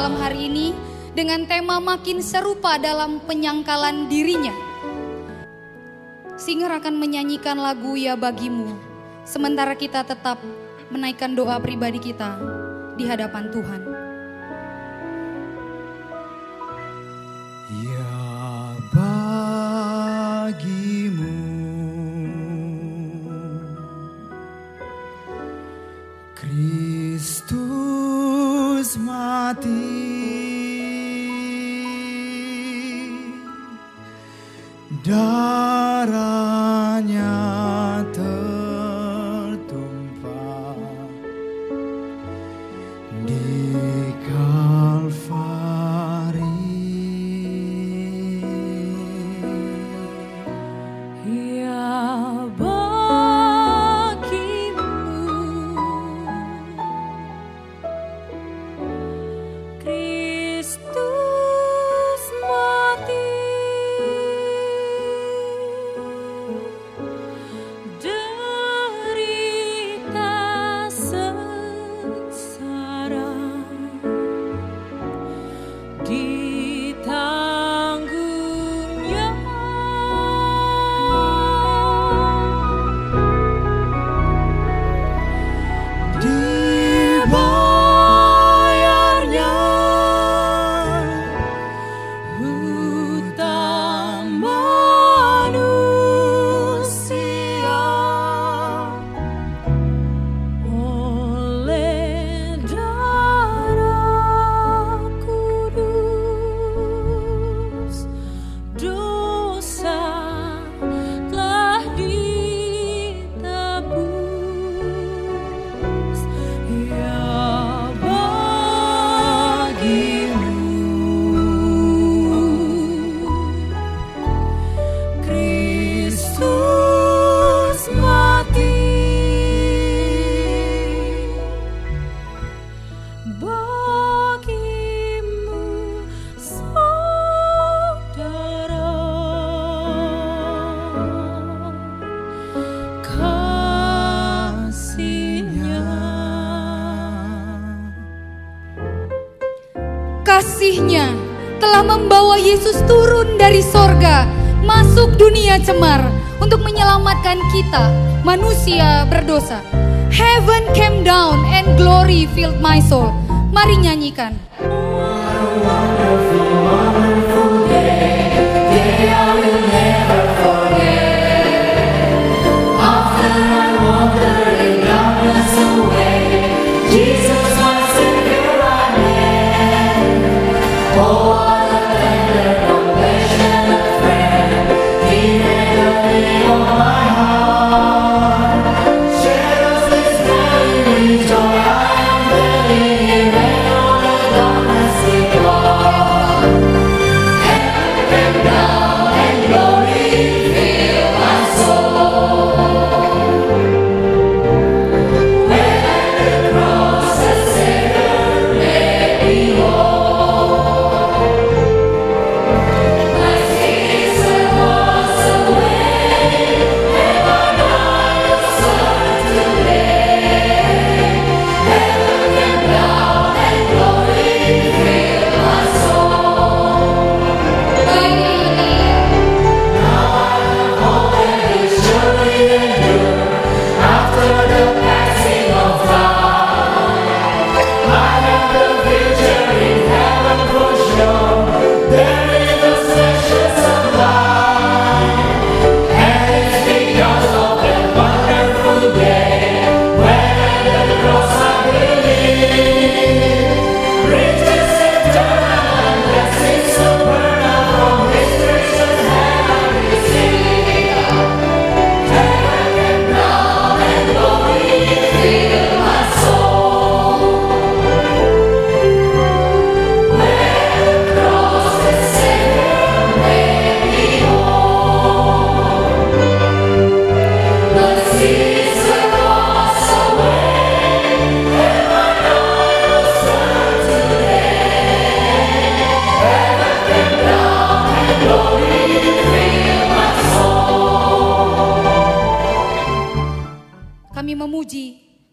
malam hari ini dengan tema makin serupa dalam penyangkalan dirinya. Singer akan menyanyikan lagu Ya Bagimu, sementara kita tetap menaikkan doa pribadi kita di hadapan Tuhan. Ya bagimu Kristus mati, darahnya tertumpah di Kalvari. Ya bagimu Kristus mati, derita sengsara ditanggungnya, Dibayarnya hutang manusia oleh darah kudus, dosa telah ditebus. Ya bagimu Kristus mati, bagimu saudara kasihnya. Kasihnya telah membawa Yesus turun dari sorga, masuk dunia cemar untuk menyelamatkan kita, manusia berdosa. Heaven came down and glory filled my soul. Mari nyanyikan.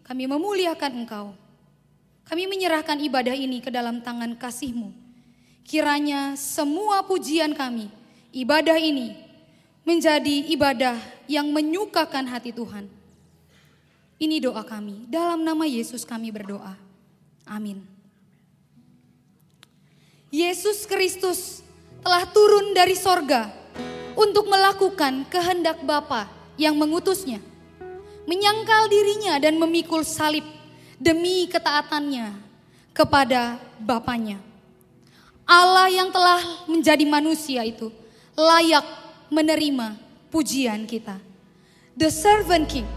Kami memuliakan Engkau. Kami menyerahkan ibadah ini ke dalam tangan kasih-Mu. Kiranya semua pujian kami, ibadah ini menjadi ibadah yang menyukakan hati Tuhan. Ini doa kami, dalam nama Yesus kami berdoa. Amin. Yesus Kristus telah turun dari sorga untuk melakukan kehendak Bapa yang mengutusnya, menyangkal dirinya dan memikul salib demi ketaatannya kepada Bapanya. Allah yang telah menjadi manusia itu layak menerima pujian kita. The Servant King.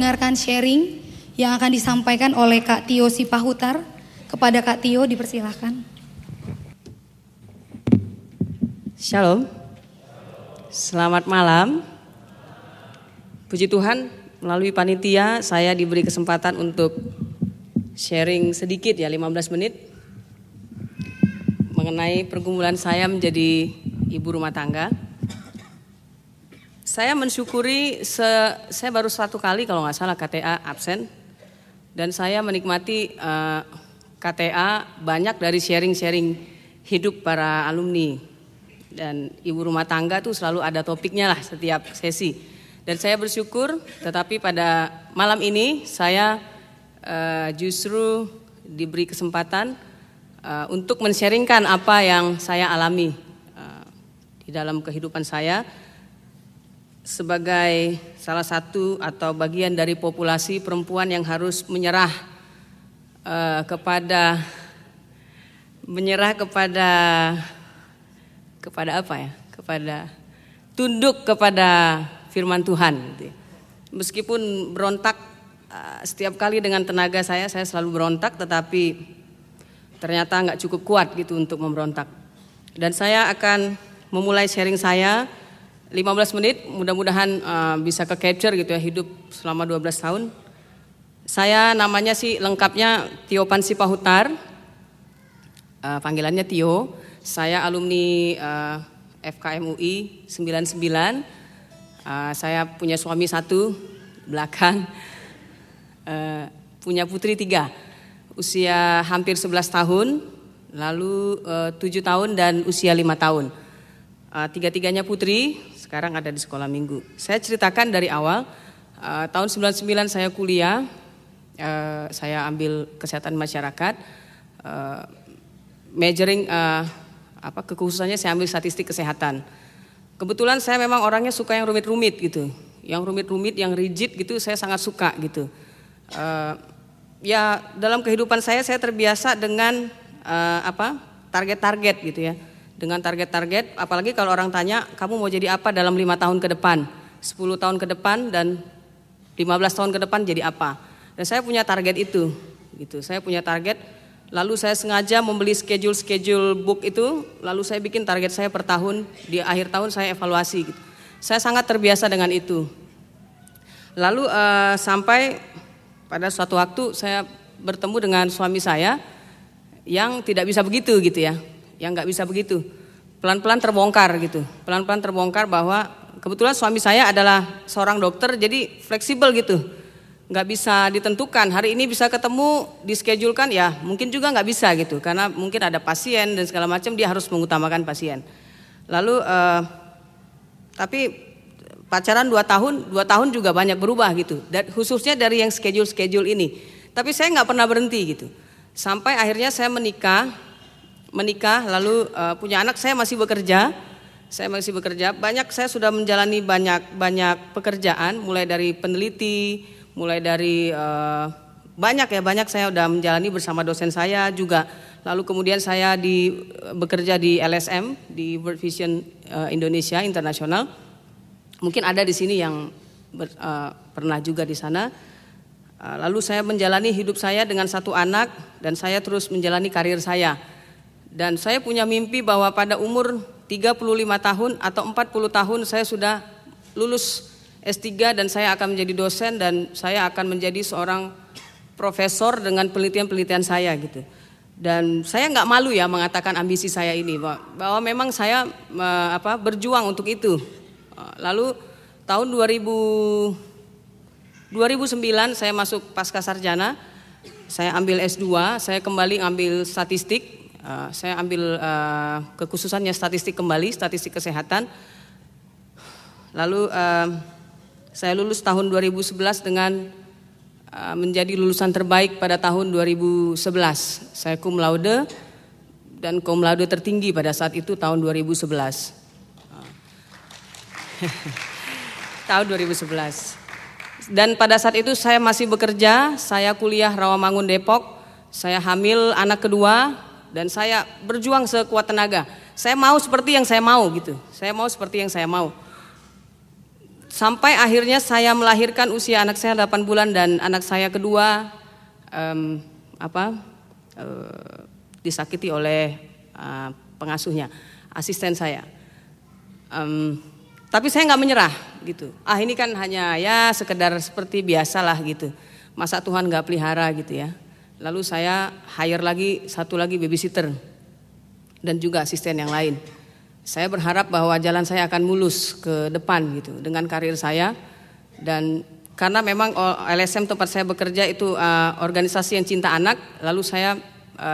mendengarkan sharing yang akan disampaikan oleh Kak Tio Sipahutar. Kepada Kak Tio dipersilahkan. Shalom, selamat malam. Puji Tuhan, melalui panitia saya diberi kesempatan untuk sharing sedikit ya 15 menit mengenai pergumulan saya menjadi ibu rumah tangga. Saya mensyukuri, saya baru 1 kali kalau nggak salah KTA absen, dan saya menikmati KTA banyak dari sharing-sharing hidup para alumni dan ibu rumah tangga tuh selalu ada topiknya lah setiap sesi. Dan saya bersyukur, tetapi pada malam ini saya justru diberi kesempatan untuk men-sharingkan apa yang saya alami di dalam kehidupan saya sebagai salah satu atau bagian dari populasi perempuan yang harus menyerah kepada apa ya? Kepada tunduk kepada firman Tuhan gitu ya. Meskipun berontak setiap kali dengan tenaga saya selalu berontak, tetapi ternyata nggak cukup kuat gitu untuk memberontak. Dan saya akan memulai sharing saya 15 menit, mudah-mudahan bisa ke capture gitu ya, hidup selama 12 tahun. Saya namanya sih lengkapnya Tio Pansi Pahutar, panggilannya Tio. Saya alumni FKM UI 99. Saya punya suami 1 belakang, punya putri 3, usia hampir 11 tahun, lalu 7 tahun dan usia 5 tahun. Tiga-tiganya putri, sekarang ada di sekolah minggu. Saya ceritakan dari awal, tahun 99 saya kuliah, saya ambil kesehatan masyarakat, majoring kekhususannya saya ambil statistik kesehatan. Kebetulan saya memang orangnya suka yang rumit-rumit gitu, yang rumit-rumit, yang rigid gitu, saya sangat suka gitu. Ya dalam kehidupan saya terbiasa dengan target-target gitu ya, dengan target-target. Apalagi kalau orang tanya kamu mau jadi apa dalam 5 tahun ke depan, 10 tahun ke depan, dan 15 tahun ke depan jadi apa. Dan saya punya target itu, gitu. Saya punya target. Lalu saya sengaja membeli schedule book itu, lalu saya bikin target saya per tahun, di akhir tahun saya evaluasi gitu. Saya sangat terbiasa dengan itu. Lalu sampai pada suatu waktu saya bertemu dengan suami saya yang tidak bisa begitu gitu ya, yang nggak bisa begitu. Pelan-pelan terbongkar gitu, pelan-pelan terbongkar bahwa kebetulan suami saya adalah seorang dokter, jadi fleksibel gitu. Nggak bisa ditentukan, hari ini bisa ketemu, dischedulekan, ya mungkin juga nggak bisa gitu, karena mungkin ada pasien dan segala macam, dia harus mengutamakan pasien. Lalu tapi pacaran 2 tahun juga banyak berubah gitu, dan khususnya dari yang schedule ini. Tapi saya nggak pernah berhenti gitu, sampai akhirnya saya menikah lalu punya anak. Saya masih bekerja, saya sudah menjalani banyak pekerjaan, mulai dari peneliti, mulai dari banyak saya udah menjalani bersama dosen saya juga. Lalu kemudian saya bekerja di LSM, di World Vision Indonesia Internasional. Mungkin ada di sini yang pernah juga di sana. Lalu saya menjalani hidup saya dengan 1 anak, dan saya terus menjalani karir saya. Dan saya punya mimpi bahwa pada umur 35 tahun atau 40 tahun saya sudah lulus S3 dan saya akan menjadi dosen, dan saya akan menjadi seorang profesor dengan penelitian-penelitian saya gitu. Dan saya nggak malu ya mengatakan ambisi saya ini, bahwa memang saya berjuang untuk itu. Lalu tahun 2009 saya masuk pasca sarjana, saya ambil S2, saya kembali ambil statistik, saya ambil kekhususannya statistik kembali, statistik kesehatan. Lalu saya lulus tahun 2011 dengan menjadi lulusan terbaik pada tahun 2011. Saya cum laude, dan cum laude tertinggi pada saat itu tahun 2011. Tahun 2011. Dan pada saat itu saya masih bekerja, saya kuliah Rawamangun Depok, saya hamil anak kedua, dan saya berjuang sekuat tenaga. Saya mau seperti yang saya mau gitu. Sampai akhirnya saya melahirkan usia anak saya 8 bulan, dan anak saya kedua disakiti oleh pengasuhnya, asisten saya. Tapi saya nggak menyerah gitu. Ini kan hanya ya sekedar seperti biasalah gitu. Masa Tuhan nggak pelihara gitu ya. Lalu saya hire satu lagi babysitter dan juga asisten yang lain. Saya berharap bahwa jalan saya akan mulus ke depan gitu dengan karir saya. Dan karena memang LSM tempat saya bekerja itu organisasi yang cinta anak, lalu saya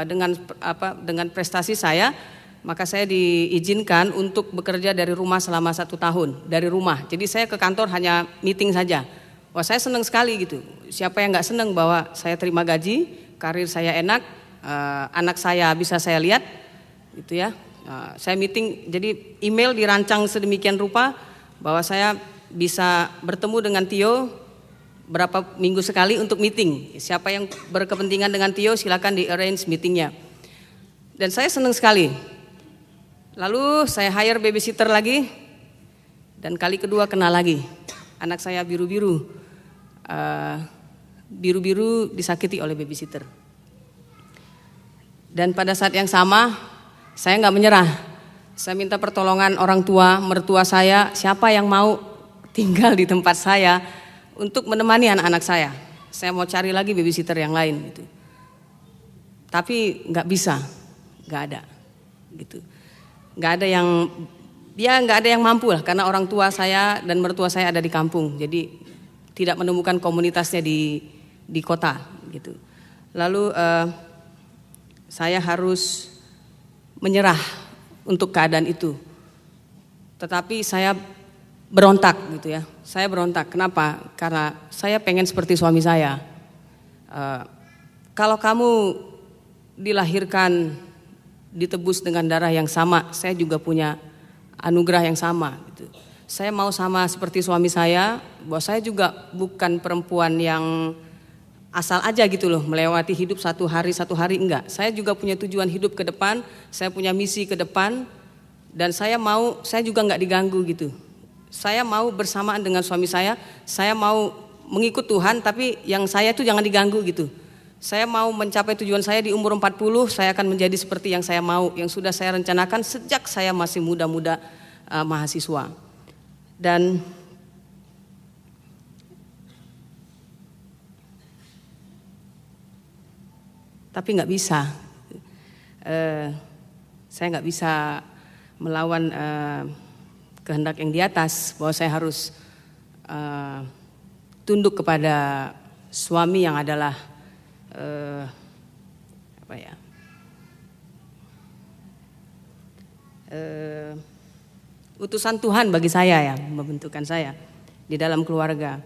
dengan prestasi saya maka saya diizinkan untuk bekerja dari rumah selama 1 tahun, dari rumah. Jadi saya ke kantor hanya meeting saja. Wah, saya senang sekali gitu. Siapa yang nggak senang bahwa saya terima gaji, karir saya enak, anak saya bisa saya lihat, gitu ya. Saya meeting, jadi email dirancang sedemikian rupa bahwa saya bisa bertemu dengan Tio berapa minggu sekali untuk meeting. Siapa yang berkepentingan dengan Tio silakan di arrange meetingnya. Dan saya senang sekali. Lalu saya hire babysitter lagi dan kali kedua kena lagi. Anak saya biru-biru, biru-biru disakiti oleh babysitter. Dan pada saat yang sama saya nggak menyerah. Saya minta pertolongan orang tua, mertua saya, siapa yang mau tinggal di tempat saya untuk menemani anak-anak saya. Saya mau cari lagi babysitter yang lain gitu. Tapi nggak bisa, nggak ada gitu. Nggak ada yang mampu lah, karena orang tua saya dan mertua saya ada di kampung, jadi tidak menemukan komunitasnya di kota gitu. Lalu saya harus menyerah untuk keadaan itu. Tetapi saya berontak gitu ya. Saya berontak. Kenapa? Karena saya pengen seperti suami saya. Kalau kamu dilahirkan ditebus dengan darah yang sama, saya juga punya anugerah yang sama gitu. Saya mau sama seperti suami saya, bahwa saya juga bukan perempuan yang asal aja gitu loh, melewati hidup satu hari enggak. Saya juga punya tujuan hidup ke depan, saya punya misi ke depan, dan saya juga enggak diganggu gitu. Saya mau bersamaan dengan suami saya mau mengikut Tuhan, tapi yang saya itu jangan diganggu gitu. Saya mau mencapai tujuan saya di umur 40, saya akan menjadi seperti yang saya mau, yang sudah saya rencanakan sejak saya masih muda-muda mahasiswa. Dan tapi nggak bisa, saya nggak bisa melawan kehendak yang di atas, bahwa saya harus tunduk kepada suami yang adalah utusan Tuhan bagi saya, yang membentukkan saya di dalam keluarga.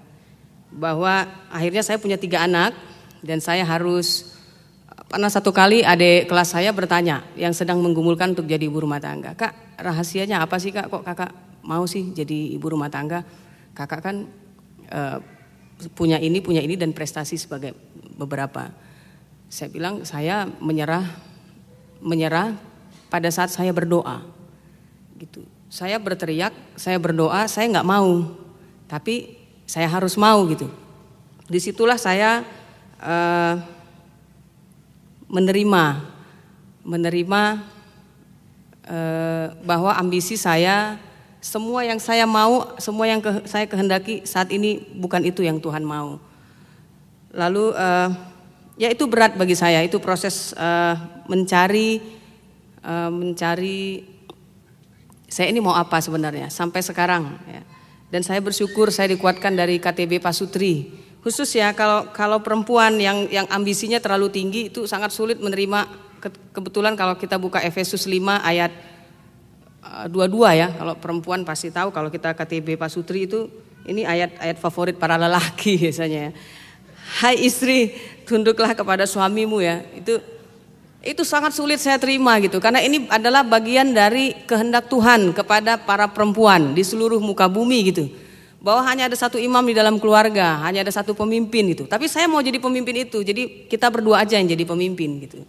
Bahwa akhirnya saya punya 3 anak dan saya harus, pernah satu kali adik kelas saya bertanya yang sedang menggumulkan untuk jadi ibu rumah tangga, "Kak, rahasianya apa sih Kak, kok Kakak mau sih jadi ibu rumah tangga? Kakak kan punya ini dan prestasi sebagai beberapa." Saya bilang saya menyerah pada saat saya berdoa gitu. Saya berteriak, saya berdoa, saya nggak mau, tapi saya harus mau gitu. Disitulah saya menerima bahwa ambisi saya, semua yang saya mau, semua yang saya kehendaki saat ini bukan itu yang Tuhan mau. Lalu ya itu berat bagi saya, itu proses mencari saya ini mau apa sebenarnya sampai sekarang ya. Dan saya bersyukur saya dikuatkan dari KTB Pasutri. Khusus ya kalau perempuan yang ambisinya terlalu tinggi itu sangat sulit menerima. Kebetulan kalau kita buka Efesus 5 ayat 22 ya, kalau perempuan pasti tahu, kalau kita KTB Pasutri itu ini ayat favorit para lelaki biasanya ya. Hai istri, tunduklah kepada suamimu ya. Itu sangat sulit saya terima gitu, karena ini adalah bagian dari kehendak Tuhan kepada para perempuan di seluruh muka bumi gitu. Bahwa hanya ada satu imam di dalam keluarga, hanya ada satu pemimpin gitu. Tapi saya mau jadi pemimpin itu, jadi kita berdua aja yang jadi pemimpin gitu.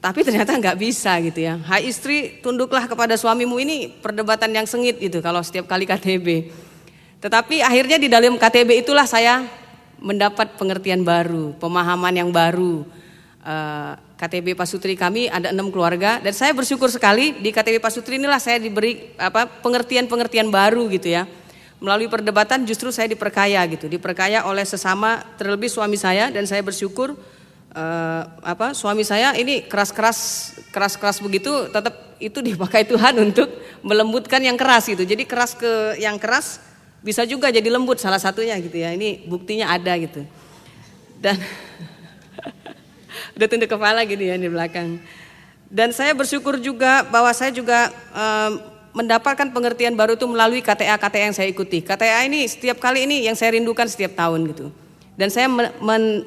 Tapi ternyata nggak bisa gitu ya. Hai istri, tunduklah kepada suamimu, ini perdebatan yang sengit gitu kalau setiap kali KTB. Tetapi akhirnya di dalam KTB itulah saya mendapat pengertian baru, pemahaman yang baru. KTB Pasutri kami ada 6 keluarga dan saya bersyukur sekali di KTB Pasutri inilah saya diberi pengertian-pengertian baru gitu ya. Melalui perdebatan justru saya diperkaya gitu, diperkaya oleh sesama, terlebih suami saya, dan saya bersyukur suami saya ini keras begitu, tetap itu dipakai Tuhan untuk melembutkan yang keras gitu. Jadi keras ke yang keras bisa juga jadi lembut salah satunya gitu ya. Ini buktinya ada gitu. Dan udah tunduk kepala gitu ya di belakang. Dan saya bersyukur juga bahwa saya juga mendapatkan pengertian baru itu melalui KTA yang saya ikuti. KTA ini setiap kali ini yang saya rindukan setiap tahun gitu. Dan saya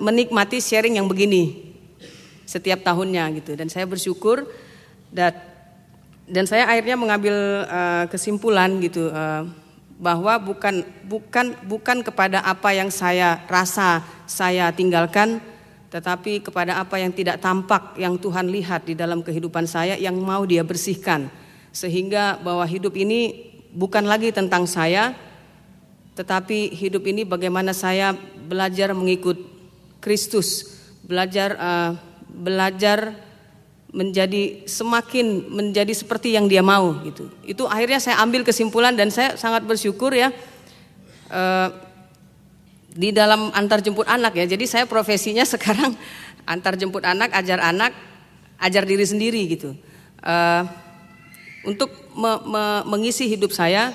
menikmati sharing yang begini setiap tahunnya gitu. Dan saya bersyukur dan saya akhirnya mengambil kesimpulan gitu bahwa bukan kepada apa yang saya rasa saya tinggalkan, tetapi kepada apa yang tidak tampak yang Tuhan lihat di dalam kehidupan saya yang mau Dia bersihkan. Sehingga bahwa hidup ini bukan lagi tentang saya, tetapi hidup ini bagaimana saya belajar mengikut Kristus, belajar semakin menjadi seperti yang Dia mau gitu. Itu akhirnya saya ambil kesimpulan dan saya sangat bersyukur ya di dalam antar jemput anak ya. Jadi saya profesinya sekarang antar jemput anak, ajar diri sendiri gitu. Untuk mengisi hidup saya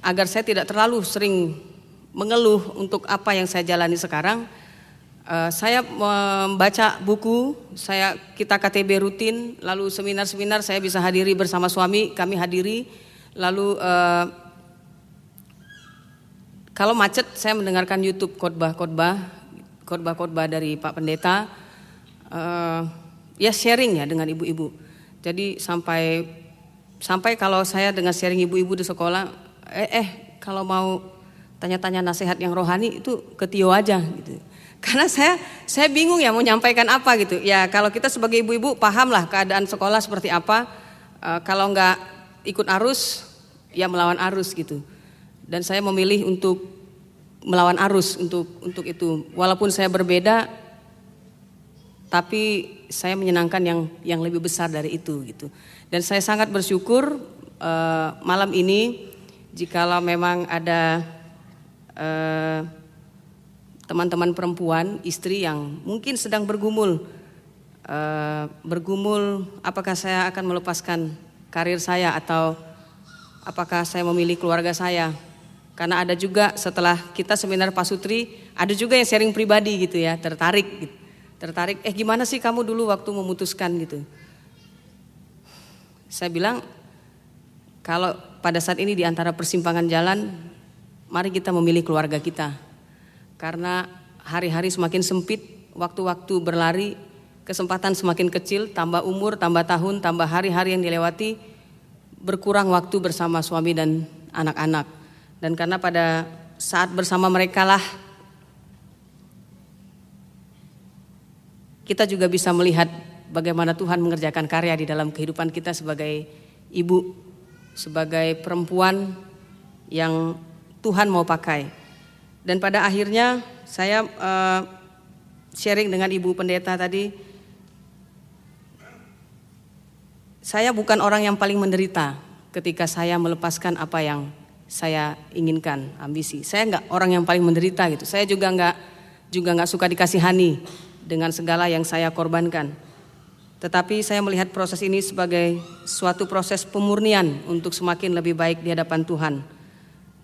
agar saya tidak terlalu sering mengeluh untuk apa yang saya jalani sekarang. Saya membaca buku, kita KTB rutin, lalu seminar-seminar saya bisa hadiri bersama suami, kami hadiri. Lalu kalau macet saya mendengarkan YouTube khotbah dari Pak Pendeta, ya sharing ya dengan ibu-ibu. Jadi sampai kalau saya dengan sharing ibu-ibu di sekolah, kalau mau tanya-tanya nasihat yang rohani itu ke Tio aja gitu. Karena saya bingung ya mau nyampaikan apa gitu. Ya kalau kita sebagai ibu-ibu pahamlah keadaan sekolah seperti apa. Kalau nggak ikut arus, ya melawan arus gitu. Dan saya memilih untuk melawan arus untuk itu. Walaupun saya berbeda, tapi saya menyenangkan yang lebih besar dari itu gitu. Dan saya sangat bersyukur malam ini jikalau memang ada teman-teman perempuan, istri yang mungkin sedang bergumul, apakah saya akan melepaskan karir saya atau apakah saya memilih keluarga saya. Karena ada juga setelah kita seminar Pasutri, ada juga yang sharing pribadi gitu ya, tertarik, gimana sih kamu dulu waktu memutuskan gitu. Saya bilang, kalau pada saat ini di antara persimpangan jalan, mari kita memilih keluarga kita. Karena hari-hari semakin sempit, waktu-waktu berlari, kesempatan semakin kecil, tambah umur, tambah tahun, tambah hari-hari yang dilewati, berkurang waktu bersama suami dan anak-anak. Dan karena pada saat bersama mereka lah kita juga bisa melihat bagaimana Tuhan mengerjakan karya di dalam kehidupan kita sebagai ibu, sebagai perempuan yang Tuhan mau pakai. Dan pada akhirnya saya sharing dengan Ibu Pendeta tadi, saya bukan orang yang paling menderita ketika saya melepaskan apa yang saya inginkan, ambisi. Saya enggak orang yang paling menderita gitu. Saya juga enggak suka dikasihani dengan segala yang saya korbankan. Tetapi saya melihat proses ini sebagai suatu proses pemurnian untuk semakin lebih baik di hadapan Tuhan.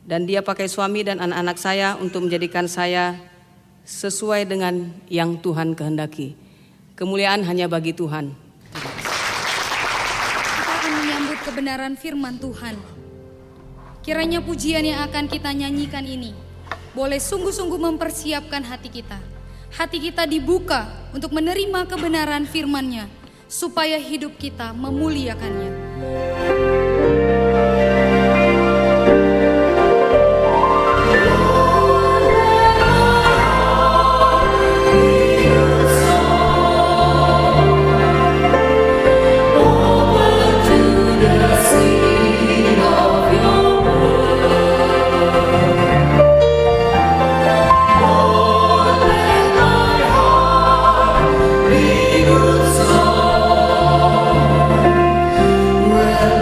Dan Dia pakai suami dan anak-anak saya untuk menjadikan saya sesuai dengan yang Tuhan kehendaki. Kemuliaan hanya bagi Tuhan. Kita akan menyambut kebenaran firman Tuhan. Kiranya pujian yang akan kita nyanyikan ini boleh sungguh-sungguh mempersiapkan hati kita. Hati kita dibuka untuk menerima kebenaran firman-Nya, supaya hidup kita memuliakannya. Well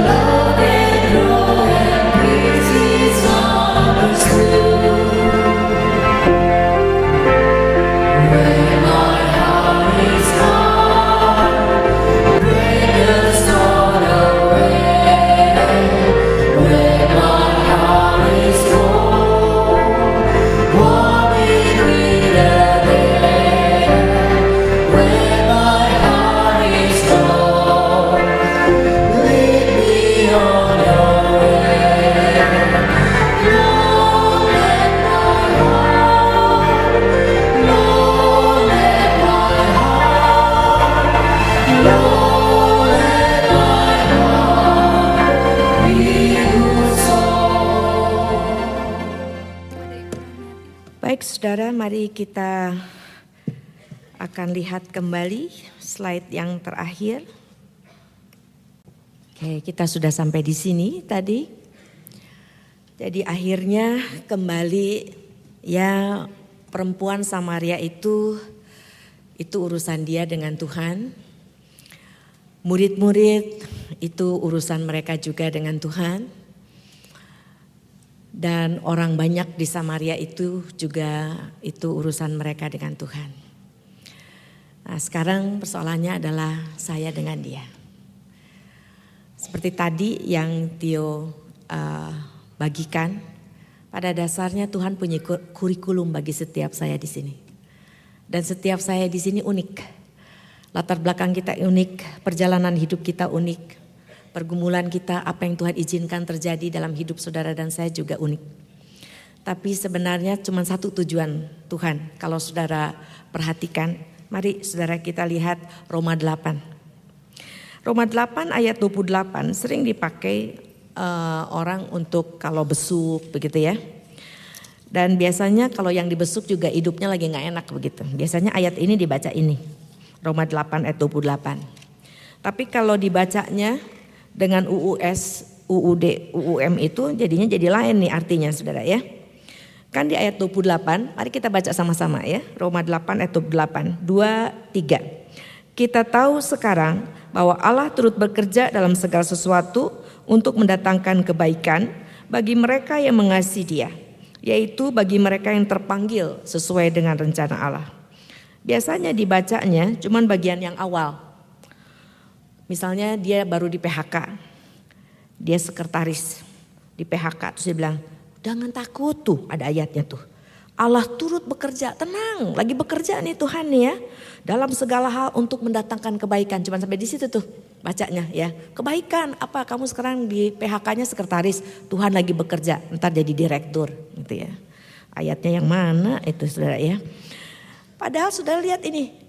Baik saudara, mari kita akan lihat kembali slide yang terakhir. Oke, kita sudah sampai di sini tadi. Jadi akhirnya kembali ya, perempuan Samaria itu urusan dia dengan Tuhan. Murid-murid itu urusan mereka juga dengan Tuhan. Dan orang banyak di Samaria itu juga itu urusan mereka dengan Tuhan. Nah, sekarang persoalannya adalah saya dengan dia. Seperti tadi yang Tio bagikan, pada dasarnya Tuhan punya kurikulum bagi setiap saya di sini. Dan setiap saya di sini unik. Latar belakang kita unik, perjalanan hidup kita unik. Pergumulan kita, apa yang Tuhan izinkan terjadi dalam hidup saudara dan saya juga unik. Tapi sebenarnya cuma satu tujuan Tuhan. Kalau saudara perhatikan, mari saudara kita lihat Roma 8. Roma 8 ayat 28 sering dipakai orang untuk kalau besuk begitu ya. Dan biasanya kalau yang dibesuk juga hidupnya lagi gak enak begitu. Biasanya ayat ini dibaca ini. Roma 8 ayat 28. Tapi kalau dibacanya dengan UUS, UUD, UUM itu jadinya jadi lain nih artinya saudara ya. Kan di ayat 28, mari kita baca sama-sama ya. Roma 8 ayat 28, 2, 3. Kita tahu sekarang bahwa Allah turut bekerja dalam segala sesuatu untuk mendatangkan kebaikan bagi mereka yang mengasihi Dia, yaitu bagi mereka yang terpanggil sesuai dengan rencana Allah. Biasanya dibacanya cuman bagian yang awal. Misalnya dia baru di PHK, dia sekretaris di PHK, terus dia bilang, jangan takut tuh, ada ayatnya tuh. Allah turut bekerja, tenang, lagi bekerja nih Tuhan nih ya. Dalam segala hal untuk mendatangkan kebaikan, cuman sampai di situ tuh bacanya ya. Kebaikan apa, kamu sekarang di PHK-nya sekretaris, Tuhan lagi bekerja, ntar jadi direktur gitu ya. Ayatnya yang mana itu saudara ya. Padahal saudara lihat ini,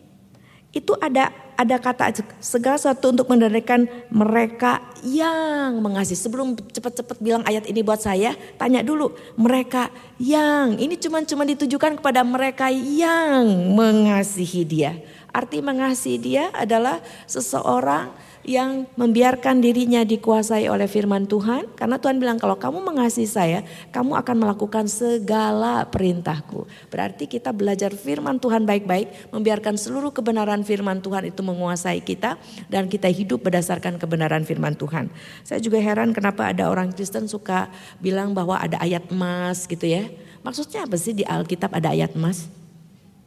itu ada kata segala sesuatu untuk mendatangkan mereka yang mengasihi. Sebelum cepat-cepat bilang ayat ini buat saya, tanya dulu mereka yang. Ini cuma ditujukan kepada mereka yang mengasihi Dia. Arti mengasihi Dia adalah seseorang yang membiarkan dirinya dikuasai oleh firman Tuhan. Karena Tuhan bilang kalau kamu mengasihi saya, kamu akan melakukan segala perintahku. Berarti kita belajar firman Tuhan baik-baik, membiarkan seluruh kebenaran firman Tuhan itu menguasai kita. Dan kita hidup berdasarkan kebenaran firman Tuhan. Saya juga heran kenapa ada orang Kristen suka bilang bahwa ada ayat emas gitu ya. Maksudnya apa sih di Alkitab ada ayat emas?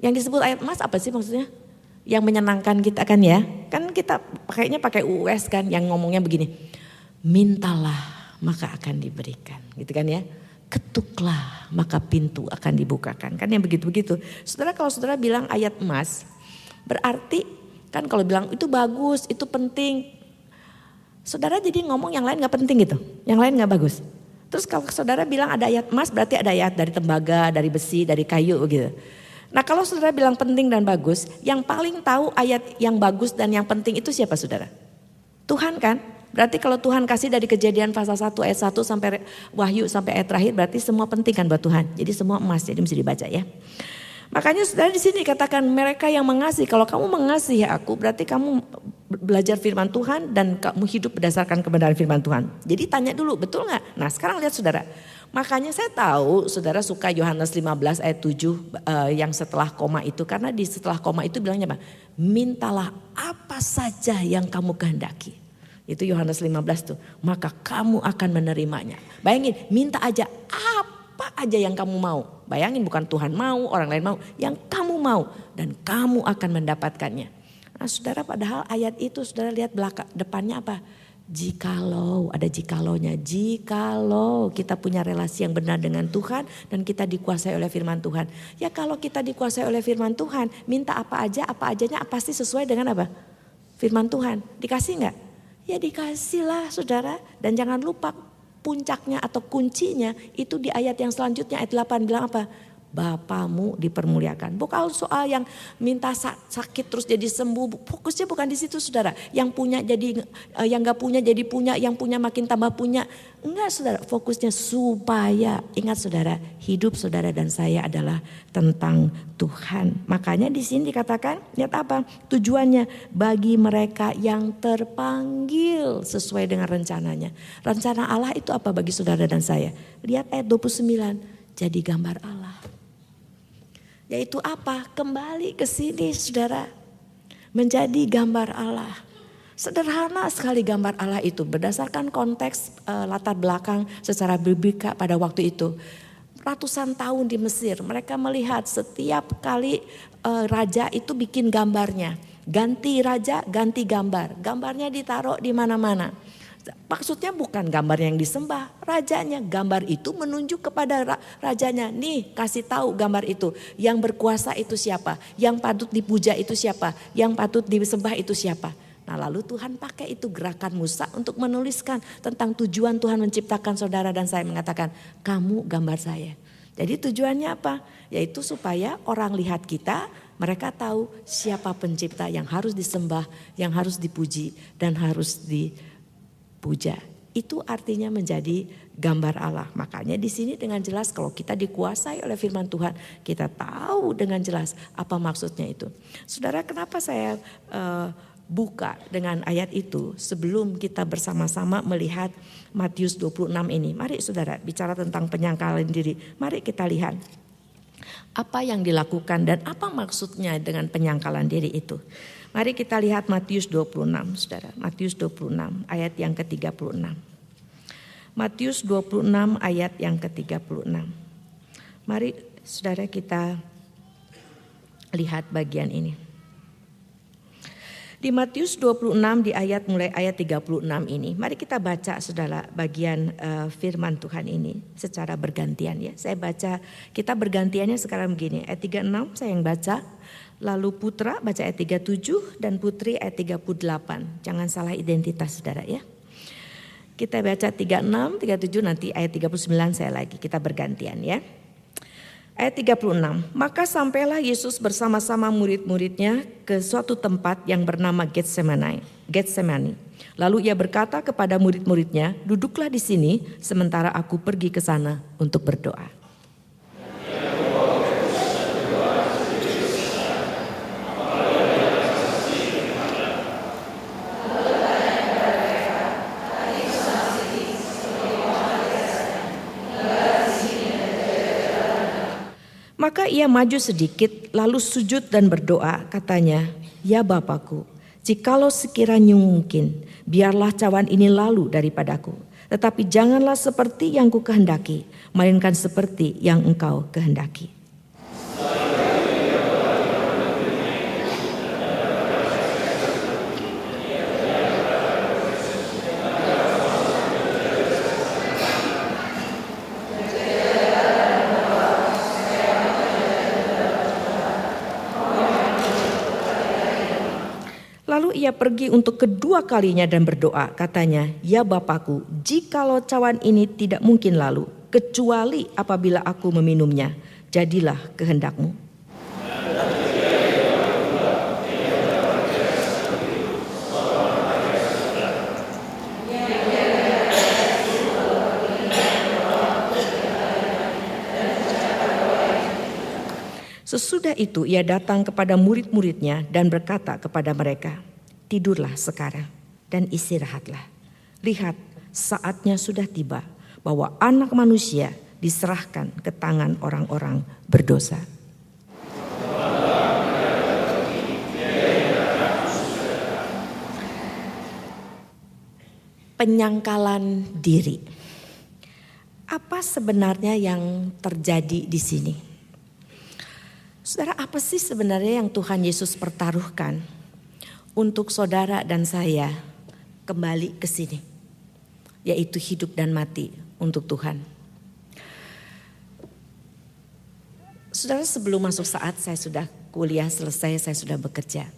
Yang disebut ayat emas apa sih maksudnya? Yang menyenangkan kita kan ya. Kan kita pakainya pakai UUS kan yang ngomongnya begini. Mintalah maka akan diberikan gitu kan ya. Ketuklah maka pintu akan dibukakan. Kan yang begitu-begitu. Saudara kalau saudara bilang ayat emas berarti kan kalau bilang itu bagus, itu penting. Saudara jadi ngomong yang lain gak penting gitu. Yang lain gak bagus. Terus kalau saudara bilang ada ayat emas berarti ada ayat dari tembaga, dari besi, dari kayu gitu. Nah kalau saudara bilang penting dan bagus, yang paling tahu ayat yang bagus dan yang penting itu siapa saudara? Tuhan kan? Berarti kalau Tuhan kasih dari Kejadian pasal 1 ayat 1 sampai Wahyu sampai ayat terakhir berarti semua penting kan buat Tuhan. Jadi semua emas, jadi mesti dibaca ya. Makanya saudara di sini dikatakan mereka yang mengasihi. Kalau kamu mengasihi aku berarti kamu belajar firman Tuhan dan kamu hidup berdasarkan kebenaran firman Tuhan. Jadi tanya dulu betul gak? Nah sekarang lihat saudara. Makanya saya tahu saudara suka Yohanes 15 ayat 7 yang setelah koma itu. Karena di setelah koma itu bilangnya apa? Mintalah apa saja yang kamu kehendaki. Itu Yohanes 15 tuh. Maka kamu akan menerimanya. Bayangin minta aja apa aja yang kamu mau. Bayangin bukan Tuhan mau, orang lain mau. Yang kamu mau dan kamu akan mendapatkannya. Nah saudara padahal ayat itu saudara lihat belakang depannya apa? Jikalau, ada jikalonya, jikalau kita punya relasi yang benar dengan Tuhan dan kita dikuasai oleh firman Tuhan. Ya kalau kita dikuasai oleh firman Tuhan, minta apa ajanya pasti sesuai dengan apa? Firman Tuhan, dikasih enggak? Ya dikasihlah saudara. Dan jangan lupa puncaknya atau kuncinya itu di ayat yang selanjutnya ayat 8 bilang apa? Bapamu dipermuliakan. Bukan soal yang minta sakit terus jadi sembuh. Fokusnya bukan di situ saudara. Yang punya jadi, yang gak punya jadi punya, yang punya makin tambah punya. Enggak saudara, fokusnya supaya, ingat saudara, hidup saudara dan saya adalah tentang Tuhan. Makanya di sini dikatakan, lihat apa? Tujuannya bagi mereka yang terpanggil sesuai dengan rencananya. Rencana Allah itu apa bagi saudara dan saya? Lihat ayat 29, jadi gambar Allah. Yaitu apa? Kembali ke sini saudara. Menjadi gambar Allah. Sederhana sekali gambar Allah itu berdasarkan konteks latar belakang secara biblika pada waktu itu. Ratusan tahun di Mesir mereka melihat setiap kali raja itu bikin gambarnya. Ganti raja, ganti gambar. Gambarnya ditaruh di mana-mana. Maksudnya bukan gambar yang disembah, rajanya. Gambar itu menunjuk kepada rajanya. Nih kasih tahu gambar itu. Yang berkuasa itu siapa? Yang patut dipuja itu siapa? Yang patut disembah itu siapa? Nah lalu Tuhan pakai itu gerakan Musa untuk menuliskan tentang tujuan Tuhan menciptakan saudara dan saya, mengatakan kamu gambar saya. Jadi tujuannya apa? Yaitu supaya orang lihat kita, mereka tahu siapa pencipta yang harus disembah, yang harus dipuji dan harus dipuja. Itu artinya menjadi gambar Allah. Makanya di sini dengan jelas kalau kita dikuasai oleh firman Tuhan, kita tahu dengan jelas apa maksudnya itu. Saudara, kenapa saya buka dengan ayat itu sebelum kita bersama-sama melihat Matius 26 ini. Mari saudara bicara tentang penyangkalan diri. Mari kita lihat apa yang dilakukan dan apa maksudnya dengan penyangkalan diri itu. Mari kita lihat Matius 26 saudara. Matius 26 ayat yang ke-36. Matius 26 ayat yang ke-36. Mari saudara kita lihat bagian ini. Di Matius 26 di ayat mulai ayat 36 ini, mari kita baca saudara bagian firman Tuhan ini secara bergantian ya. Saya baca, kita bergantiannya sekarang begini, ayat 36 saya yang baca, lalu Putra baca ayat 37 dan Putri ayat 38. Jangan salah identitas saudara ya. Kita baca 36, 37 nanti ayat 39 saya lagi, kita bergantian ya. Ayat 36, maka sampailah Yesus bersama-sama murid-muridnya ke suatu tempat yang bernama Getsemani. Lalu ia berkata kepada murid-muridnya, duduklah di sini sementara aku pergi ke sana untuk berdoa. Maka ia maju sedikit lalu sujud dan berdoa, katanya, ya Bapakku, jikalau sekiranya mungkin, biarlah cawan ini lalu daripadaku. Tetapi janganlah seperti yang ku kehendaki, melainkan seperti yang engkau kehendaki. Lalu ia pergi untuk kedua kalinya dan berdoa, katanya, ya Bapakku, jikalau cawan ini tidak mungkin lalu, kecuali apabila aku meminumnya, jadilah kehendakmu. Sesudah itu ia datang kepada murid-muridnya dan berkata kepada mereka, tidurlah sekarang dan istirahatlah. Lihat, saatnya sudah tiba bahwa anak manusia diserahkan ke tangan orang-orang berdosa. Penyangkalan diri. Apa sebenarnya yang terjadi di sini? Saudara, apa sih sebenarnya yang Tuhan Yesus pertaruhkan untuk saudara dan saya kembali ke sini? Yaitu hidup dan mati untuk Tuhan. Saudara, sebelum masuk saat saya sudah kuliah selesai, saya sudah bekerja.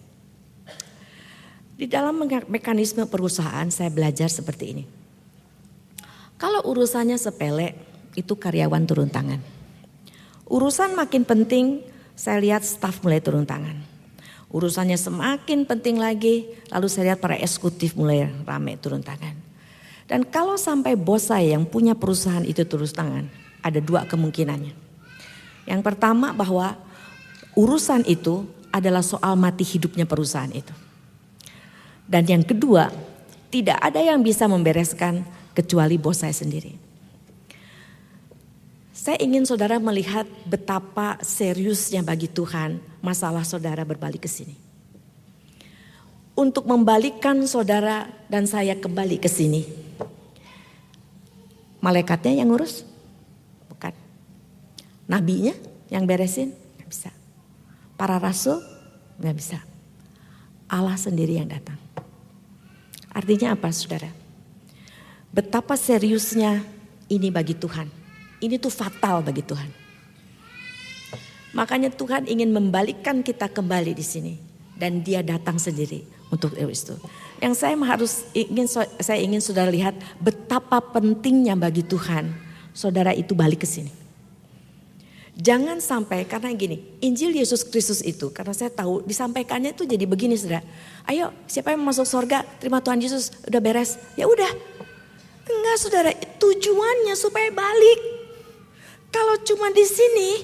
Di dalam mekanisme perusahaan saya belajar seperti ini. Kalau urusannya sepele, itu karyawan turun tangan. Urusan makin penting, saya lihat staf mulai turun tangan. Urusannya semakin penting lagi, lalu saya lihat para eksekutif mulai ramai turun tangan. Dan kalau sampai bos saya yang punya perusahaan itu turun tangan, ada dua kemungkinannya. Yang pertama bahwa urusan itu adalah soal mati hidupnya perusahaan itu. Dan yang kedua, tidak ada yang bisa membereskan kecuali bos saya sendiri. Saya ingin saudara melihat betapa seriusnya bagi Tuhan masalah saudara berbalik ke sini. Untuk membalikkan saudara dan saya kembali ke sini. Malaikatnya yang ngurus? Bukan. Nabinya yang beresin? Gak bisa. Para rasul? Gak bisa. Allah sendiri yang datang. Artinya apa saudara? Betapa seriusnya ini bagi Tuhan. Ini tuh fatal bagi Tuhan. Makanya Tuhan ingin membalikkan kita kembali di sini. Dan dia datang sendiri untuk itu. Yang saya ingin saudara lihat betapa pentingnya bagi Tuhan saudara itu balik ke sini. Jangan sampai, karena gini, Injil Yesus Kristus itu, karena saya tahu disampaikannya itu jadi begini saudara. Ayo siapa yang masuk surga terima Tuhan Yesus, udah beres. Ya udah. Enggak saudara, tujuannya supaya balik. Kalau cuma di sini,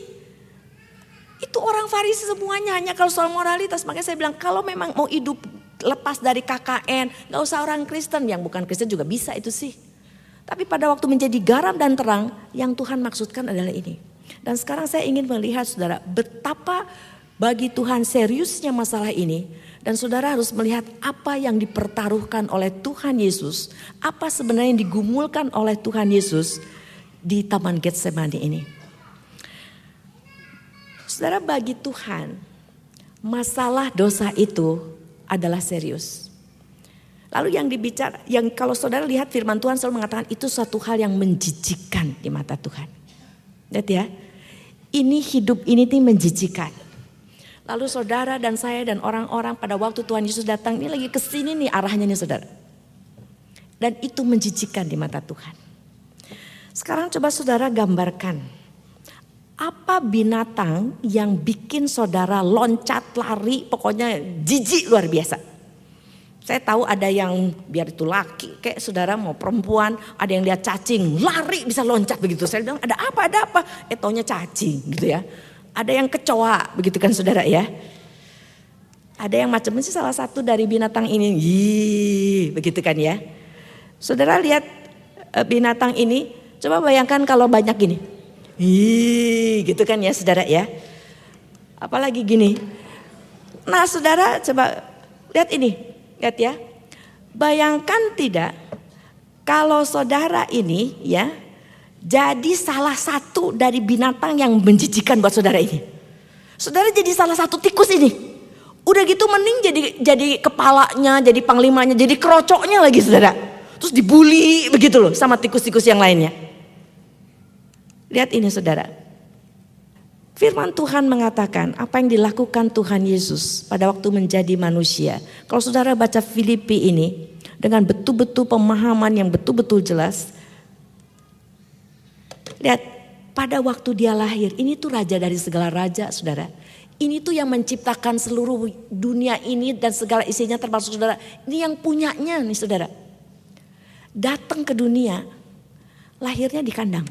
itu orang Farisi semuanya hanya kalau soal moralitas. Makanya saya bilang kalau memang mau hidup lepas dari KKN, gak usah orang Kristen, yang bukan Kristen juga bisa itu sih. Tapi pada waktu menjadi garam dan terang, yang Tuhan maksudkan adalah ini. Dan sekarang saya ingin melihat saudara, betapa bagi Tuhan seriusnya masalah ini. Dan saudara harus melihat apa yang dipertaruhkan oleh Tuhan Yesus. Apa sebenarnya yang digumulkan oleh Tuhan Yesus di Taman Getsemani ini. Saudara, bagi Tuhan masalah dosa itu adalah serius. Lalu yang kalau saudara lihat firman Tuhan selalu mengatakan itu suatu hal yang menjijikkan di mata Tuhan. Lihat ya, ini hidup ini nih menjijikkan. Lalu saudara dan saya dan orang-orang pada waktu Tuhan Yesus datang ini lagi kesini nih arahnya nih saudara. Dan itu menjijikkan di mata Tuhan. Sekarang coba saudara gambarkan. Apa binatang yang bikin saudara loncat, lari, pokoknya jijik luar biasa. Saya tahu ada yang biar itu laki, kayak saudara mau perempuan, ada yang lihat cacing, lari bisa loncat begitu. Saya bilang ada apa, taunya cacing gitu ya. Ada yang kecoa begitu kan saudara ya. Ada yang macam sih salah satu dari binatang ini, begitu kan ya. Saudara lihat binatang ini, coba bayangkan kalau banyak gini. Gitu kan ya saudara ya. Apalagi gini. Nah saudara coba lihat ini. Lihat ya. Bayangkan tidak kalau saudara ini ya jadi salah satu dari binatang yang menjijikan buat saudara ini. Saudara jadi salah satu tikus ini. Udah gitu mending jadi kepalanya, jadi panglimanya, jadi kerocoknya lagi saudara. Terus dibully begitu loh sama tikus-tikus yang lainnya. Lihat ini saudara. Firman Tuhan mengatakan apa yang dilakukan Tuhan Yesus pada waktu menjadi manusia. Kalau saudara baca Filipi ini dengan betul-betul pemahaman yang betul-betul jelas. Lihat pada waktu dia lahir, ini tuh raja dari segala raja saudara. Ini tuh yang menciptakan seluruh dunia ini dan segala isinya termasuk saudara. Ini yang punyanya nih saudara. Datang ke dunia, lahirnya di kandang.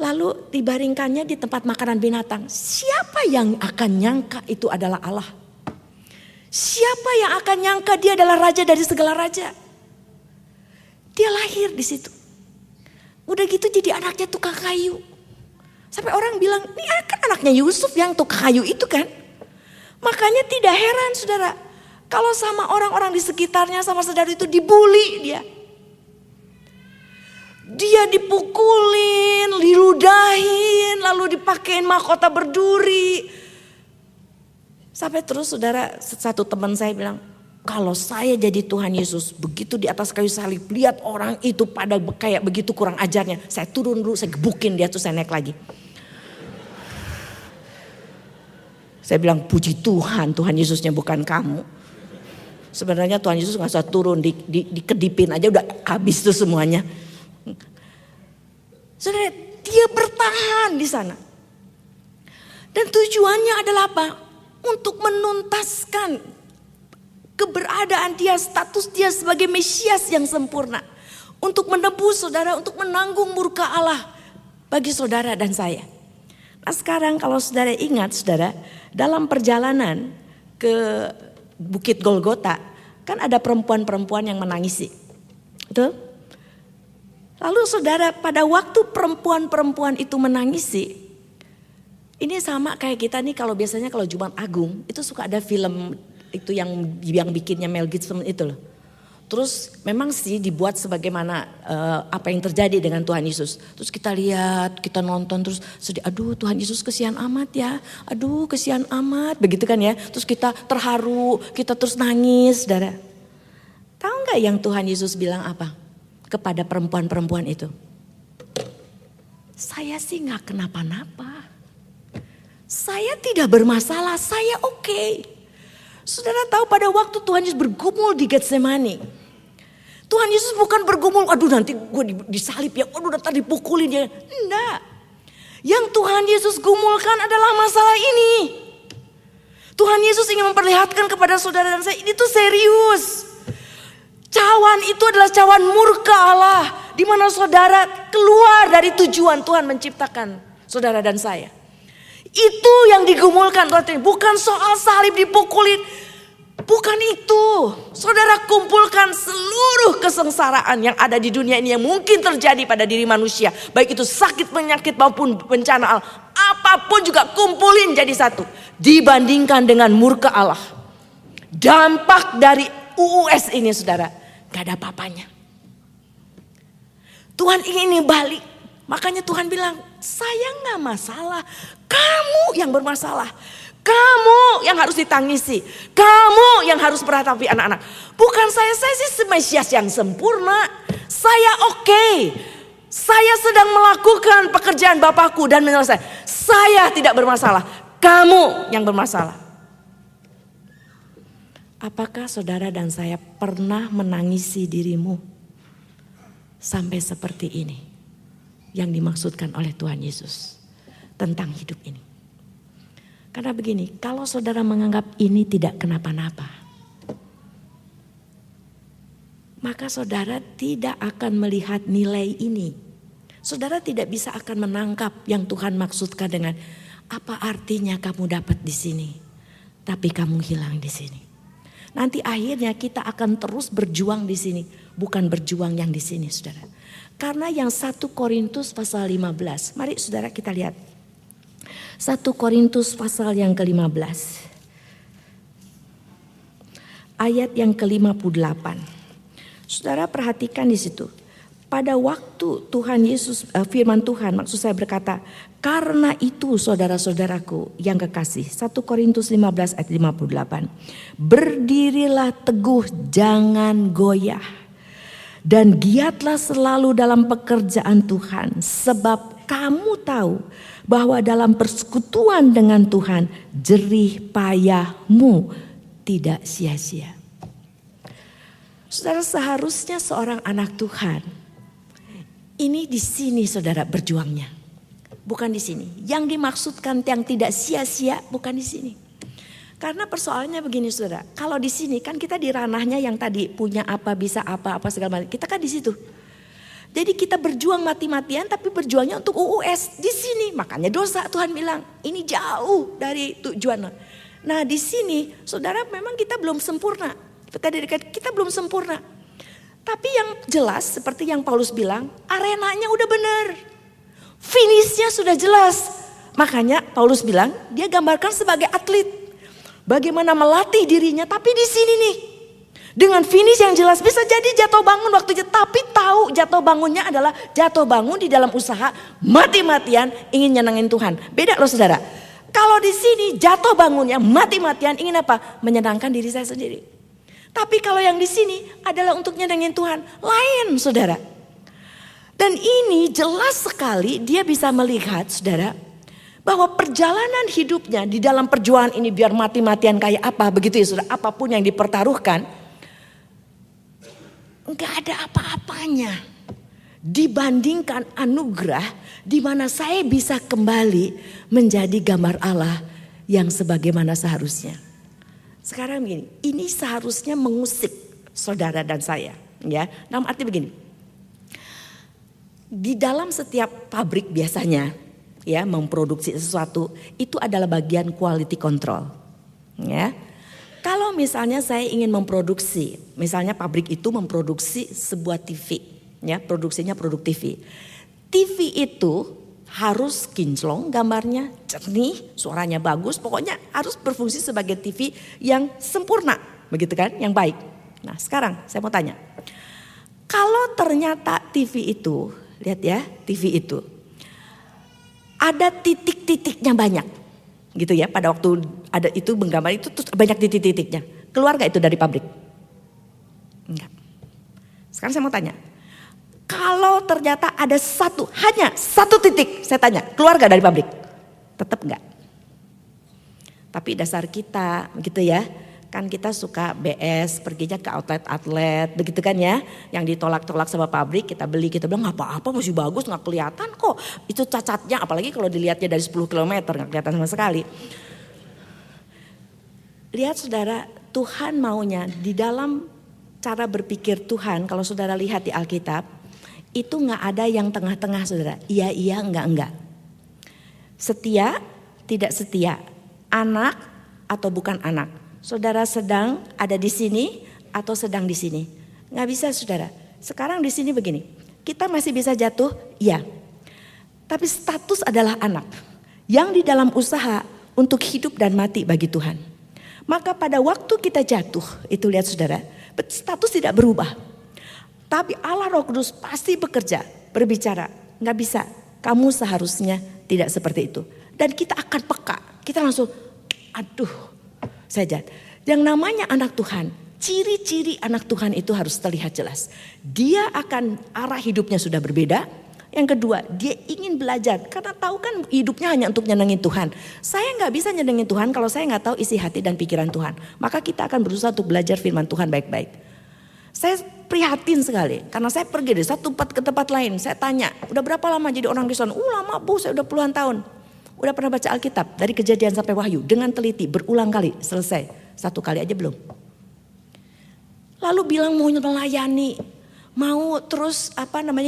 Lalu dibaringkannya di tempat makanan binatang. Siapa yang akan nyangka itu adalah Allah? Siapa yang akan nyangka dia adalah raja dari segala raja? Dia lahir di situ. Udah gitu jadi anaknya tukang kayu. Sampai orang bilang, ini kan anaknya Yusuf yang tukang kayu itu kan. Makanya tidak heran saudara. Kalau sama orang-orang di sekitarnya sama saudara itu dibully dia. Dia dipukulin, diludahin, lalu dipakein mahkota berduri. Sampai terus saudara, satu teman saya bilang, kalau saya jadi Tuhan Yesus, begitu di atas kayu salib, lihat orang itu pada kayak begitu kurang ajarnya. Saya turun dulu, saya gebukin dia, terus saya naik lagi. Saya bilang, puji Tuhan, Tuhan Yesusnya bukan kamu. Sebenarnya Tuhan Yesus gak usah turun, dikedipin aja udah habis tuh semuanya. Saudara, dia bertahan di sana. Dan tujuannya adalah apa? Untuk menuntaskan keberadaan dia, status dia sebagai Mesias yang sempurna. Untuk menebus saudara, untuk menanggung murka Allah bagi saudara dan saya. Nah sekarang kalau saudara ingat saudara, dalam perjalanan ke Bukit Golgota, kan ada perempuan-perempuan yang menangisi. Betul? Lalu saudara, pada waktu perempuan-perempuan itu menangisi, ini sama kayak kita nih kalau biasanya kalau Jumat Agung itu suka ada film itu yang bikinnya Mel Gibson itu loh. Terus memang sih dibuat sebagaimana apa yang terjadi dengan Tuhan Yesus. Terus kita lihat, kita nonton terus sedih, aduh Tuhan Yesus kesian amat ya. Aduh kesian amat, begitu kan ya. Terus kita terharu, kita terus nangis saudara. Tahu gak yang Tuhan Yesus bilang apa kepada perempuan-perempuan itu? Saya sih gak kenapa-napa. Saya tidak bermasalah, saya oke. Saudara tahu pada waktu Tuhan Yesus bergumul di Getsemani. Tuhan Yesus bukan bergumul, aduh nanti gue disalib ya, aduh nanti dipukulin ya. Enggak. Yang Tuhan Yesus gumulkan adalah masalah ini. Tuhan Yesus ingin memperlihatkan kepada saudara dan saya, ini tuh serius. Cawan itu adalah cawan murka Allah. Di mana saudara keluar dari tujuan Tuhan menciptakan saudara dan saya. Itu yang digumulkan, bukan soal salib dipukulin. Bukan itu. Saudara kumpulkan seluruh kesengsaraan yang ada di dunia ini yang mungkin terjadi pada diri manusia. Baik itu sakit, penyakit maupun bencana alam. Apapun juga kumpulin jadi satu. Dibandingkan dengan murka Allah. Dampak dari UUS ini saudara, gak ada apa-apanya. Tuhan ingin ini balik. Makanya Tuhan bilang, saya gak masalah. Kamu yang bermasalah. Kamu yang harus ditangisi. Kamu yang harus meratapi anak-anak. Bukan saya sih Mesias yang sempurna. Saya oke. Saya sedang melakukan pekerjaan Bapakku dan menyelesaikan. Saya tidak bermasalah. Kamu yang bermasalah. Apakah saudara dan saya pernah menangisi dirimu sampai seperti ini yang dimaksudkan oleh Tuhan Yesus tentang hidup ini? Karena begini, kalau saudara menganggap ini tidak kenapa-napa, maka saudara tidak akan melihat nilai ini. Saudara tidak bisa akan menangkap yang Tuhan maksudkan dengan apa artinya kamu dapat di sini, tapi kamu hilang di sini. Nanti akhirnya kita akan terus berjuang di sini, bukan berjuang yang di sini, saudara. Karena yang 1 Korintus pasal 15, mari saudara kita lihat. 1 Korintus pasal yang ke-15. Ayat yang ke-58. Saudara perhatikan di situ. Pada waktu Tuhan Yesus, firman Tuhan maksud saya berkata, karena itu saudara-saudaraku yang kekasih. 1 Korintus 15 ayat 58. Berdirilah teguh, jangan goyah. Dan giatlah selalu dalam pekerjaan Tuhan. Sebab kamu tahu bahwa dalam persekutuan dengan Tuhan jerih payahmu tidak sia-sia. Saudara, seharusnya seorang anak Tuhan ini di sini saudara berjuangnya. Bukan di sini. Yang dimaksudkan yang tidak sia-sia bukan di sini. Karena persoalannya begini saudara. Kalau di sini kan kita di ranahnya yang tadi punya apa, bisa apa segala macam. Kita kan di situ. Jadi kita berjuang mati-matian tapi berjuangnya untuk UUS di sini. Makanya dosa Tuhan bilang ini jauh dari tujuan. Nah di sini saudara memang kita belum sempurna. Kita belum sempurna. Tapi yang jelas seperti yang Paulus bilang arenanya udah benar. Finishnya sudah jelas. Makanya Paulus bilang dia gambarkan sebagai atlet. Bagaimana melatih dirinya tapi di sini nih. Dengan finish yang jelas bisa jadi jatuh bangun waktu itu. Tapi tahu jatuh bangunnya adalah jatuh bangun di dalam usaha mati-matian ingin nyenangin Tuhan. Beda loh saudara. Kalau di sini jatuh bangunnya mati-matian ingin apa? Menyenangkan diri saya sendiri. Tapi kalau yang di sini adalah untuk nyenangin Tuhan. Lain saudara. Dan ini jelas sekali dia bisa melihat saudara. Bahwa perjalanan hidupnya di dalam perjuangan ini biar mati-matian kayak apa. Begitu ya saudara. Apapun yang dipertaruhkan. Enggak ada apa-apanya dibandingkan anugerah di mana saya bisa kembali menjadi gambar Allah yang sebagaimana seharusnya. Sekarang begini, ini seharusnya mengusik saudara dan saya, ya. Dalam arti begini, di dalam setiap pabrik biasanya, ya, memproduksi sesuatu itu adalah bagian quality control, ya. Kalau misalnya saya ingin memproduksi, misalnya pabrik itu memproduksi sebuah TV, ya, produksinya produk TV. TV itu harus kinclong gambarnya, jernih, suaranya bagus, pokoknya harus berfungsi sebagai TV yang sempurna, begitu kan, yang baik. Nah sekarang saya mau tanya, kalau ternyata TV itu, lihat ya, TV itu ada titik-titiknya banyak, gitu ya, pada waktu ada itu menggambar itu terus banyak titik-titiknya, keluar gak itu dari pabrik? Enggak. Sekarang saya mau tanya, kalau ternyata ada hanya satu titik, saya tanya, keluar gak dari pabrik? Tetap enggak. Tapi dasar kita gitu ya, kan kita suka BS, perginya ke outlet, begitu kan ya. Yang ditolak-tolak sama pabrik, kita beli, kita bilang gak apa-apa, masih bagus, gak kelihatan kok. Itu cacatnya, apalagi kalau dilihatnya dari 10 km, gak kelihatan sama sekali. Lihat saudara, Tuhan maunya di dalam cara berpikir Tuhan, kalau saudara lihat di Alkitab, itu gak ada yang tengah-tengah saudara. Iya, enggak. Setia, tidak setia. Anak atau bukan anak. Saudara sedang ada di sini atau sedang di sini. Gak bisa saudara. Sekarang di sini begini. Kita masih bisa jatuh, iya. Tapi status adalah anak. Yang di dalam usaha untuk hidup dan mati bagi Tuhan. Maka pada waktu kita jatuh, itu lihat saudara. Status tidak berubah. Tapi Allah Roh Kudus pasti bekerja, berbicara. Gak bisa, kamu seharusnya tidak seperti itu. Dan kita akan peka, kita langsung, aduh saya jahat. Yang namanya anak Tuhan, ciri-ciri anak Tuhan itu harus terlihat jelas. Dia akan arah hidupnya sudah berbeda. Yang kedua, dia ingin belajar. Karena tahu kan hidupnya hanya untuk nyenengin Tuhan. Saya gak bisa nyenengin Tuhan kalau saya gak tahu isi hati dan pikiran Tuhan. Maka kita akan berusaha untuk belajar firman Tuhan baik-baik. Saya prihatin sekali karena saya pergi dari satu tempat ke tempat lain. Saya tanya, udah berapa lama jadi orang di sana? Lama Bu, saya udah puluhan tahun. Udah pernah baca Alkitab dari Kejadian sampai Wahyu dengan teliti berulang kali, selesai. Satu kali aja belum. Lalu bilang mau melayani, mau terus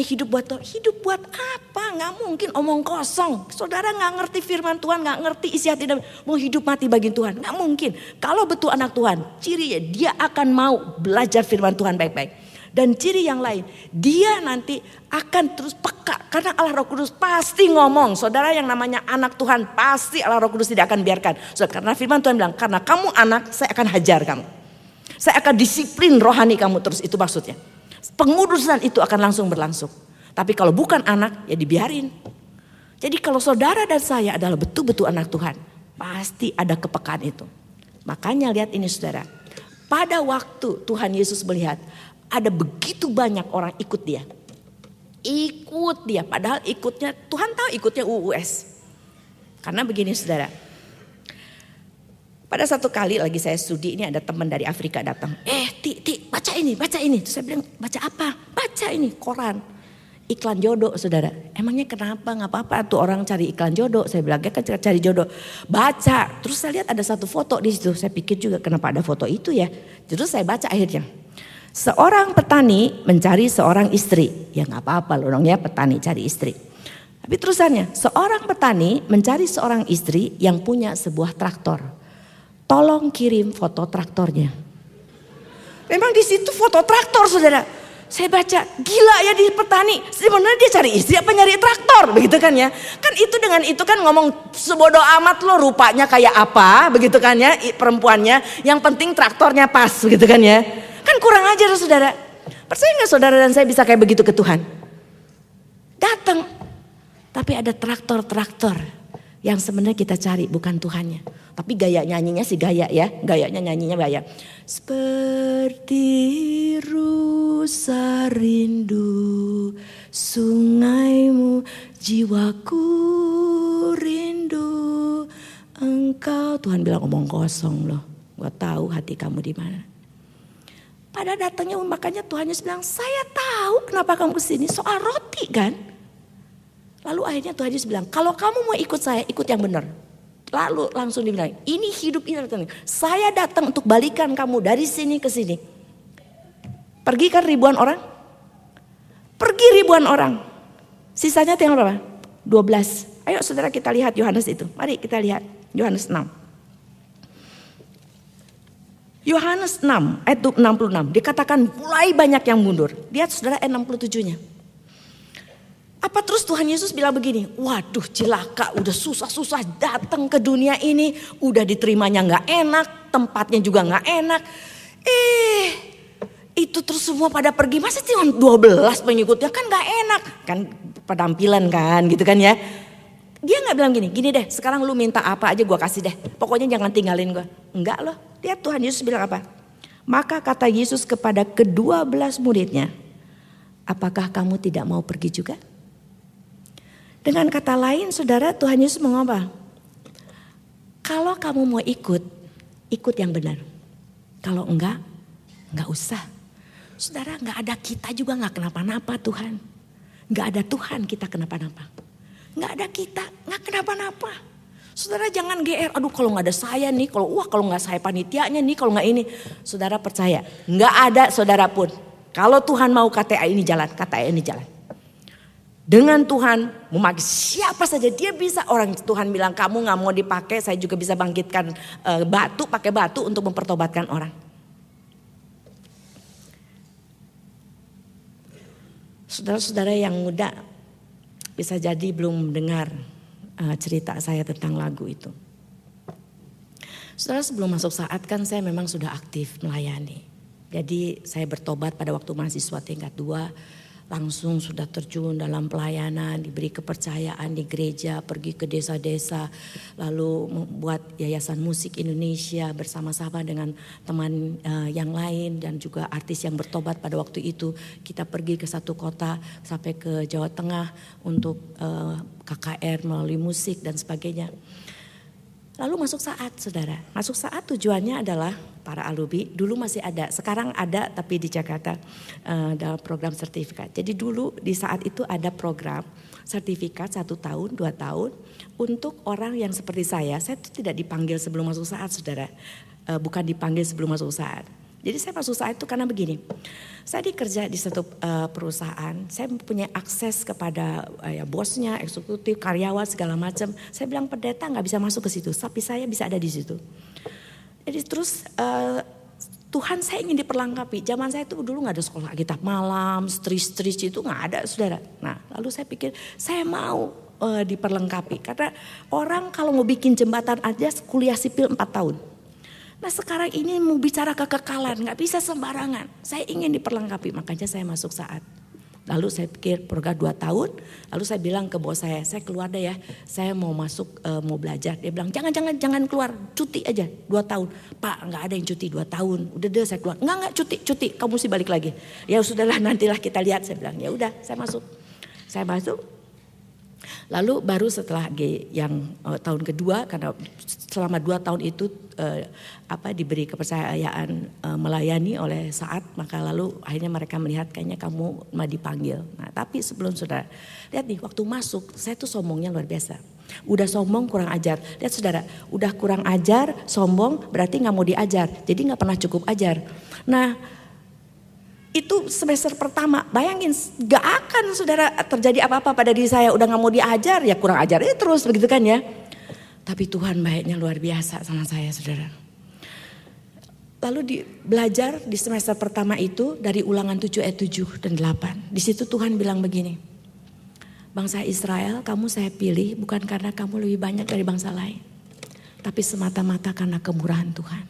hidup buat Tuhan. Hidup buat apa? Gak mungkin omong kosong. Saudara gak ngerti firman Tuhan, gak ngerti isi hati dan mau hidup mati bagi Tuhan. Gak mungkin. Kalau betul anak Tuhan, cirinya dia akan mau belajar firman Tuhan baik-baik. Dan ciri yang lain, dia nanti akan terus peka. Karena Allah Roh Kudus pasti ngomong. Saudara yang namanya anak Tuhan, pasti Allah Roh Kudus tidak akan biarkan. Karena firman Tuhan bilang, karena kamu anak, saya akan hajar kamu. Saya akan disiplin rohani kamu terus, itu maksudnya. Pengudusan itu akan langsung berlangsung. Tapi kalau bukan anak, ya dibiarin. Jadi kalau saudara dan saya adalah betul-betul anak Tuhan, pasti ada kepekaan itu. Makanya lihat ini saudara. Pada waktu Tuhan Yesus melihat, ada begitu banyak orang ikut dia. Ikut dia, padahal ikutnya, Tuhan tahu ikutnya UUS. Karena begini saudara. Pada satu kali lagi saya studi, ini ada teman dari Afrika datang. Ti, baca ini. Terus saya bilang, baca apa? Baca ini, koran. Iklan jodoh saudara. Emangnya kenapa? Gak apa-apa tuh orang cari iklan jodoh. Saya bilang, kan cari jodoh. Baca. Terus saya lihat ada satu foto di situ. Saya pikir juga kenapa ada foto itu ya. Terus saya baca akhirnya. Seorang petani mencari seorang istri. Ya gak apa-apa loh dong ya, petani cari istri. Tapi terusannya, seorang petani mencari seorang istri yang punya sebuah traktor. Tolong kirim foto traktornya. Memang di situ foto traktor saudara. Saya baca, gila ya di petani. Sebenarnya dia cari istri apa nyari traktor, begitu kan ya? Kan itu dengan itu kan ngomong sebodoh amat lo rupanya kayak apa, begitu kan ya perempuannya. Yang penting traktornya pas, begitu kan ya? Kan kurang ajar saudara. Percaya nggak saudara dan saya bisa kayak begitu ke Tuhan? Datang, tapi ada traktor-traktor yang sebenarnya kita cari bukan Tuhannya. Tapi gaya nyanyinya sih gaya ya, gayanya nyanyinya gaya. Seperti rusa rindu sungaimu, jiwaku rindu engkau. Tuhan bilang omong kosong loh, gua tahu hati kamu di mana. Pada datangnya makanya Tuhan Yesus bilang, saya tahu kenapa kamu kesini, soal roti kan. Lalu akhirnya Tuhan Yesus bilang, kalau kamu mau ikut saya, ikut yang benar. Lalu langsung dibilang, ini hidup ini. Saya datang untuk balikan kamu dari sini ke sini. Pergi kan ribuan orang? Pergi ribuan orang. Sisanya tinggal berapa? 12. Ayo saudara kita lihat Yohanes itu. Mari kita lihat Yohanes 6. Yohanes 6 ayat 66 dikatakan mulai banyak yang mundur. Lihat saudara ayat 67-nya. Apa terus Tuhan Yesus bilang begini, waduh celaka udah susah-susah datang ke dunia ini. Udah diterimanya gak enak, tempatnya juga gak enak. Itu terus semua pada pergi, masa cuma 12 pengikutnya kan gak enak. Kan penampilan kan gitu kan ya. Dia gak bilang gini deh sekarang lu minta apa aja gua kasih deh. Pokoknya jangan tinggalin gua. Enggak loh, lihat Tuhan Yesus bilang apa. Maka kata Yesus kepada ke-12 muridnya, apakah kamu tidak mau pergi juga? Dengan kata lain saudara Tuhan Yesus mau apa? Kalau kamu mau ikut, ikut yang benar. Kalau enggak usah. Saudara enggak ada kita juga enggak kenapa-napa Tuhan. Enggak ada Tuhan kita kenapa-napa. Enggak ada kita enggak kenapa-napa. Saudara jangan GR, aduh kalau enggak ada saya nih, kalau enggak saya panitianya nih, kalau enggak ini. Saudara percaya, enggak ada saudara pun. Kalau Tuhan mau KTA ini jalan, KTA ini jalan. Dengan Tuhan memakai siapa saja dia bisa. Orang Tuhan bilang kamu gak mau dipakai, saya juga bisa bangkitkan pakai batu untuk mempertobatkan orang. Saudara-saudara yang muda bisa jadi belum mendengar cerita saya tentang lagu itu. Saudara sebelum masuk saat kan saya memang sudah aktif melayani. Jadi saya bertobat pada waktu mahasiswa tingkat 2. Langsung sudah terjun dalam pelayanan, diberi kepercayaan di gereja, pergi ke desa-desa, lalu membuat Yayasan Musik Indonesia bersama-sama dengan teman yang lain dan juga artis yang bertobat pada waktu itu. Kita pergi ke satu kota sampai ke Jawa Tengah untuk KKR melalui musik dan sebagainya. Lalu masuk saat saudara, masuk saat tujuannya adalah para alumni, dulu masih ada, sekarang ada tapi di Jakarta dalam program sertifikat. Jadi dulu di saat itu ada program sertifikat 1 tahun, 2 tahun untuk orang yang seperti saya itu tidak dipanggil sebelum masuk saat saudara, bukan dipanggil sebelum masuk saat. Jadi saya masuk saat itu karena begini, saya dikerja di satu perusahaan, saya punya akses kepada bosnya, eksekutif, karyawan segala macam. Saya bilang pendeta nggak bisa masuk ke situ, tapi saya bisa ada di situ. Jadi terus Tuhan saya ingin diperlengkapi. Zaman saya itu dulu nggak ada sekolah Alkitab malam, stris itu nggak ada saudara. Nah lalu saya pikir saya mau diperlengkapi karena orang kalau mau bikin jembatan aja kuliah sipil 4 tahun. Nah sekarang ini mau bicara kekekalan, gak bisa sembarangan. Saya ingin diperlengkapi, makanya saya masuk saat. Lalu saya pikir program 2 tahun, lalu saya bilang ke bos saya keluar deh ya. Saya mau masuk, mau belajar. Dia bilang jangan keluar, cuti aja 2 tahun. Pak gak ada yang cuti 2 tahun, udah deh saya keluar. Enggak cuti, kamu mesti balik lagi. Ya sudahlah nantilah kita lihat, saya bilang ya udah saya masuk. Saya masuk. Lalu baru setelah yang tahun kedua karena selama 2 tahun itu diberi kepercayaan melayani oleh saat, maka lalu akhirnya mereka melihat kayaknya kamu mau dipanggil. Nah tapi sebelum saudara lihat nih waktu masuk saya tuh sombongnya luar biasa. Udah sombong kurang ajar. Lihat saudara, udah kurang ajar, sombong berarti gak mau diajar. Jadi gak pernah cukup ajar. Nah itu semester pertama, bayangin gak akan saudara terjadi apa-apa pada diri saya. Udah gak mau diajar, ya kurang ajar terus begitu kan ya. Tapi Tuhan baiknya luar biasa sama saya saudara. Lalu belajar di semester pertama itu dari Ulangan 7 ayat 7 dan 8. Di situ Tuhan bilang begini, bangsa Israel kamu saya pilih bukan karena kamu lebih banyak dari bangsa lain. Tapi semata-mata karena kemurahan Tuhan.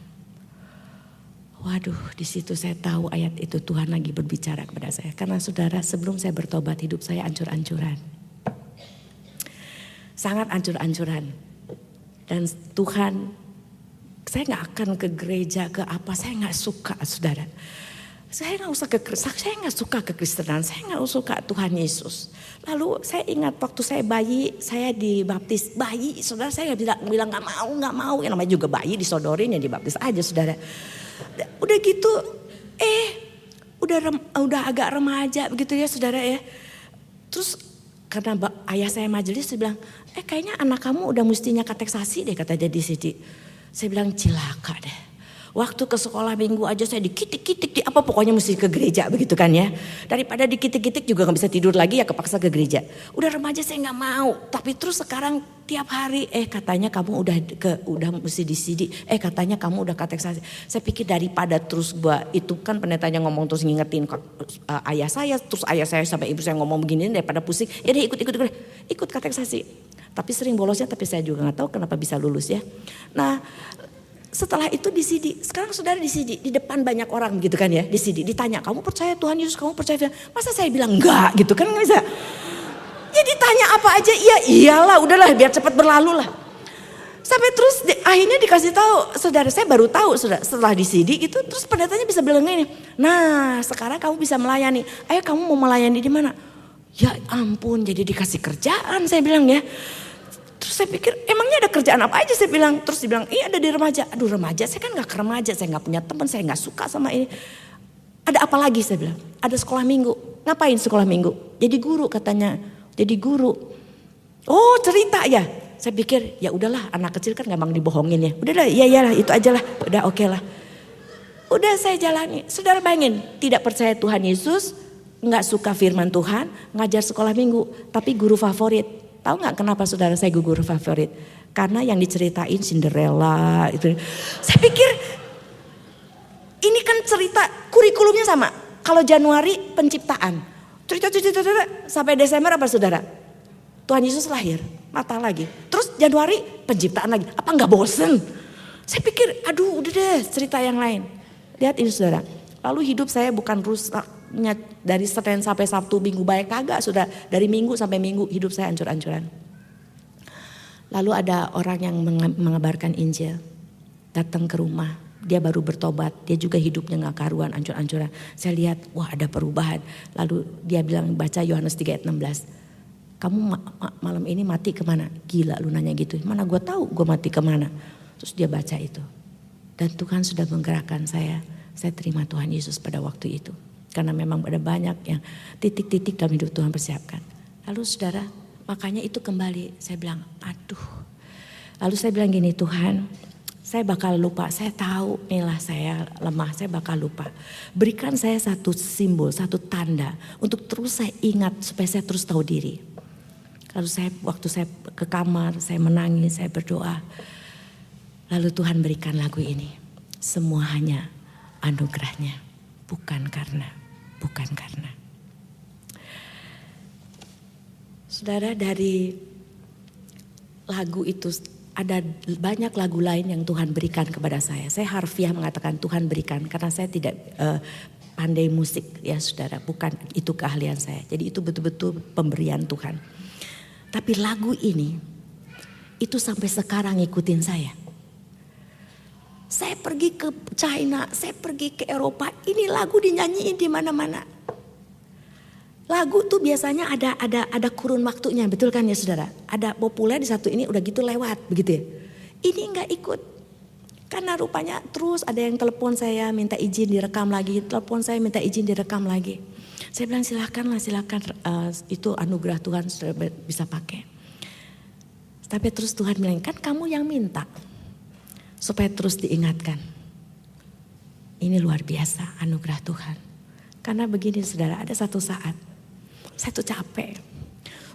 Waduh, di situ saya tahu ayat itu Tuhan lagi berbicara kepada saya. Karena saudara sebelum saya bertobat hidup saya ancur-ancuran. Sangat ancur-ancuran. Dan Tuhan, saya gak akan ke gereja, ke apa, saya gak suka saudara. Saya gak suka kekristenan, saya gak suka Tuhan Yesus. Lalu saya ingat waktu saya bayi, saya dibaptis. Bayi, saudara saya bilang gak mau. Yang namanya juga bayi disodorin ya dibaptis aja saudara. Udah gitu, udah agak remaja begitu ya saudara ya. Terus karena ayah saya majelis, dia bilang, kayaknya anak kamu udah mestinya kateksasi deh, kata dia di sini. Saya bilang cilaka deh. Waktu ke sekolah minggu aja saya dikitik-kitik, pokoknya mesti ke gereja begitu kan ya. Daripada dikitik-kitik juga gak bisa tidur lagi, ya kepaksa ke gereja. Udah remaja saya gak mau, tapi terus sekarang tiap hari katanya kamu udah mesti disidi, katanya kamu udah kateksasi. Saya pikir daripada terus itu kan pendetanya ngomong terus ngingetin ayah saya, terus ayah saya sampai ibu saya ngomong begini, daripada pusing, ya deh ikut kateksasi. Tapi sering bolosnya, tapi saya juga gak tahu kenapa bisa lulus ya. Nah, setelah itu disidi, sekarang saudara disidi di depan banyak orang gitu kan ya, disidi, ditanya kamu percaya Tuhan Yesus, kamu percaya? Masa saya bilang enggak gitu kan, nggak bisa. Ya ditanya apa aja, iyalah, udahlah biar cepat berlalu lah. Sampai terus akhirnya dikasih tahu, saudara saya baru tahu setelah disidi gitu, terus pendetanya bisa bilang ini, nah sekarang kamu bisa melayani, ayo kamu mau melayani di mana? Ya ampun, jadi dikasih kerjaan saya bilang ya. Terus saya pikir emangnya ada kerjaan apa aja, saya bilang. Terus dia bilang ada di remaja. Aduh remaja, saya kan gak ke remaja, saya gak punya teman, saya gak suka sama ini. Ada apa lagi saya bilang, ada sekolah minggu. Ngapain sekolah minggu? Jadi guru katanya, jadi guru. Oh cerita ya. Saya pikir ya udahlah, anak kecil kan gampang dibohongin ya. Udahlah iyalah itu aja lah, udah oke lah. Udah saya jalani. Saudara bayangin, tidak percaya Tuhan Yesus, gak suka firman Tuhan, ngajar sekolah minggu, tapi guru favorit. Tahu nggak kenapa saudara saya guru favorit? Karena yang diceritain Cinderella itu. Saya pikir ini kan cerita kurikulumnya sama. Kalau Januari penciptaan, cerita sampai Desember apa saudara? Tuhan Yesus lahir, mata lagi. Terus Januari penciptaan lagi. Apa nggak bosen? Saya pikir, aduh udah deh cerita yang lain. Lihat ini saudara. Lalu hidup saya bukan rusaknya dari Senin sampai Sabtu, Minggu baik kagak, sudah dari Minggu sampai Minggu hidup saya hancur-hancuran. Lalu ada orang yang mengabarkan Injil, datang ke rumah, dia baru bertobat, dia juga hidupnya gak karuan, hancur-hancuran. Saya lihat, wah ada perubahan. Lalu dia bilang baca Yohanes 3 ayat 16. Kamu malam ini mati kemana? Gila lu nanya gitu, mana gue tahu gue mati kemana. Terus dia baca itu. Dan Tuhan sudah menggerakkan saya terima Tuhan Yesus pada waktu itu. Karena memang ada banyak yang titik-titik dalam hidup Tuhan persiapkan. Lalu saudara, makanya itu kembali saya bilang, aduh. Lalu saya bilang gini, Tuhan saya bakal lupa, saya tahu inilah saya lemah, saya bakal lupa. Berikan saya satu simbol, satu tanda untuk terus saya ingat supaya saya terus tahu diri. Lalu waktu saya ke kamar, saya menangis, saya berdoa. Lalu Tuhan berikan lagu ini. Semua hanya anugerahnya, bukan karena. Saudara, dari lagu itu ada banyak lagu lain yang Tuhan berikan kepada saya. Saya harfiah mengatakan Tuhan berikan karena saya tidak pandai musik ya saudara, bukan itu keahlian saya. Jadi itu betul-betul pemberian Tuhan. Tapi lagu ini itu sampai sekarang ngikutin saya. Saya pergi ke China, saya pergi ke Eropa, ini lagu dinyanyiin di mana-mana. Lagu tuh biasanya ada kurun waktunya, betul kan ya saudara? Ada populer di satu ini udah gitu lewat begitu ya. Ini nggak ikut. Karena rupanya terus ada yang telepon saya minta izin direkam lagi, telepon saya minta izin direkam lagi. Saya bilang silakan itu anugerah Tuhan sudah bisa pakai. Tapi terus Tuhan bilang kan kamu yang minta. Supaya terus diingatkan. Ini luar biasa anugerah Tuhan. Karena begini saudara, ada satu saat saya tuh capek.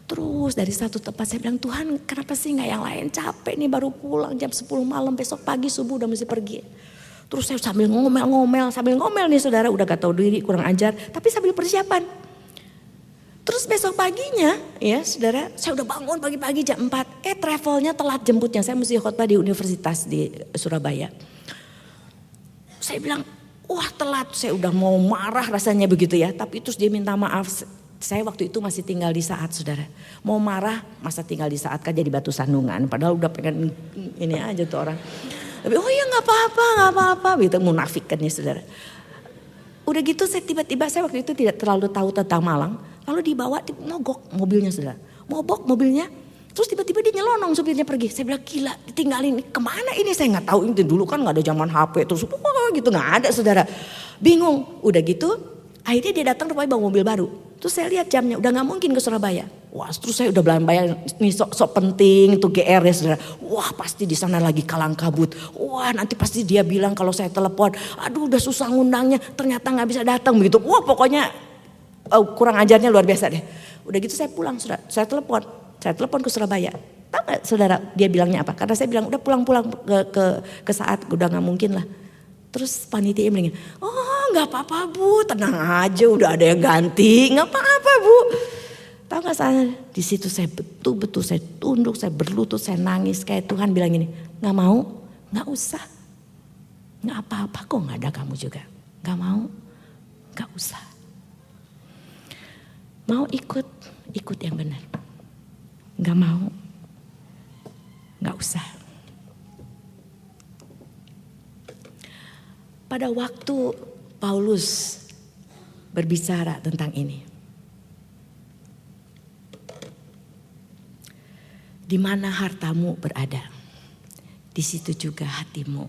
Terus dari satu tempat saya bilang, Tuhan kenapa sih gak yang lain, capek nih baru pulang jam 10 malam, besok pagi subuh udah mesti pergi. Terus saya sambil ngomel nih saudara, udah gak tahu diri, kurang ajar, tapi sambil persiapan. Terus besok paginya ya saudara, saya udah bangun pagi-pagi jam 4. Travelnya telat jemputnya, saya mesti khotbah di universitas di Surabaya. Saya bilang, wah telat, saya udah mau marah rasanya begitu ya. Tapi terus dia minta maaf, saya waktu itu masih tinggal di Saat saudara. Mau marah, masa tinggal di Saat kan jadi Batu Sandungan. Padahal udah pengen ini aja tuh orang. Tapi oh ya gak apa-apa, gitu munafik kan ya saudara. Udah gitu saya tiba-tiba, saya waktu itu tidak terlalu tahu tentang Malang. Lalu dibawa, mogok mobilnya saudara. Mogok mobilnya, terus tiba-tiba dia nyelonong supirnya pergi. Saya bilang gila, ditinggalin kemana ini, saya gak tahu. Itu dulu kan gak ada zaman HP, terus gitu gak ada saudara. Bingung, udah gitu Akhirnya dia datang rupanya bawa mobil baru. Terus saya lihat jamnya, udah gak mungkin ke Surabaya. Wah, terus saya udah bayang nih sok penting itu GR ya saudara. Wah, pasti di sana lagi kalang kabut. Wah, nanti pasti dia bilang kalau saya telepon, aduh udah susah ngundangnya, ternyata gak bisa datang begitu. Wah, pokoknya kurang ajarnya luar biasa deh. Udah gitu saya pulang, saudara. Saya telepon ke Surabaya. Tahu gak saudara dia bilangnya apa? Karena saya bilang udah pulang ke saat udah gak mungkin lah. Terus panitia bilang, oh gak apa-apa Bu, tenang aja udah ada yang ganti, gak apa-apa Bu. Tahu gak saya di situ saya betul-betul saya tunduk, saya berlutut, saya nangis kayak Tuhan bilang gini, gak mau, gak usah. Gak apa-apa kok gak ada kamu juga. Gak mau, gak usah. Mau ikut yang benar. Gak mau, gak usah. Pada waktu Paulus berbicara tentang ini, di mana hartamu berada, di situ juga hatimu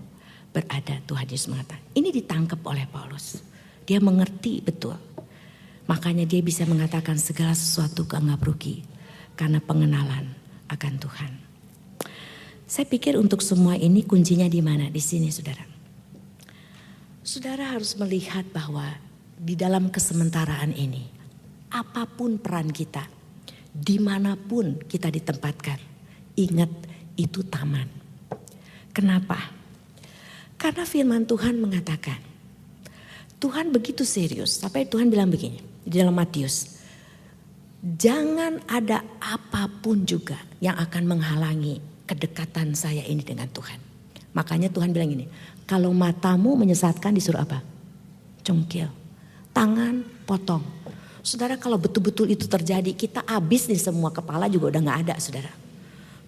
berada. Tuhan Yesus mengatakan, ini ditangkap oleh Paulus. Dia mengerti betul, makanya dia bisa mengatakan segala sesuatu keanggap rugi karena pengenalan akan Tuhan. Saya pikir untuk semua ini kuncinya di mana? Di sini, saudara. Saudara harus melihat bahwa di dalam kesementaraan ini, apapun peran kita, dimanapun kita ditempatkan, ingat itu taman. Kenapa? Karena firman Tuhan mengatakan, Tuhan begitu serius, sampai Tuhan bilang begini di dalam Matius, jangan ada apapun juga yang akan menghalangi kedekatan saya ini dengan Tuhan. Makanya Tuhan bilang ini, kalau matamu menyesatkan disuruh apa? Congkil. Tangan potong. Saudara, kalau betul-betul itu terjadi, kita habis nih, semua kepala juga udah gak ada, saudara.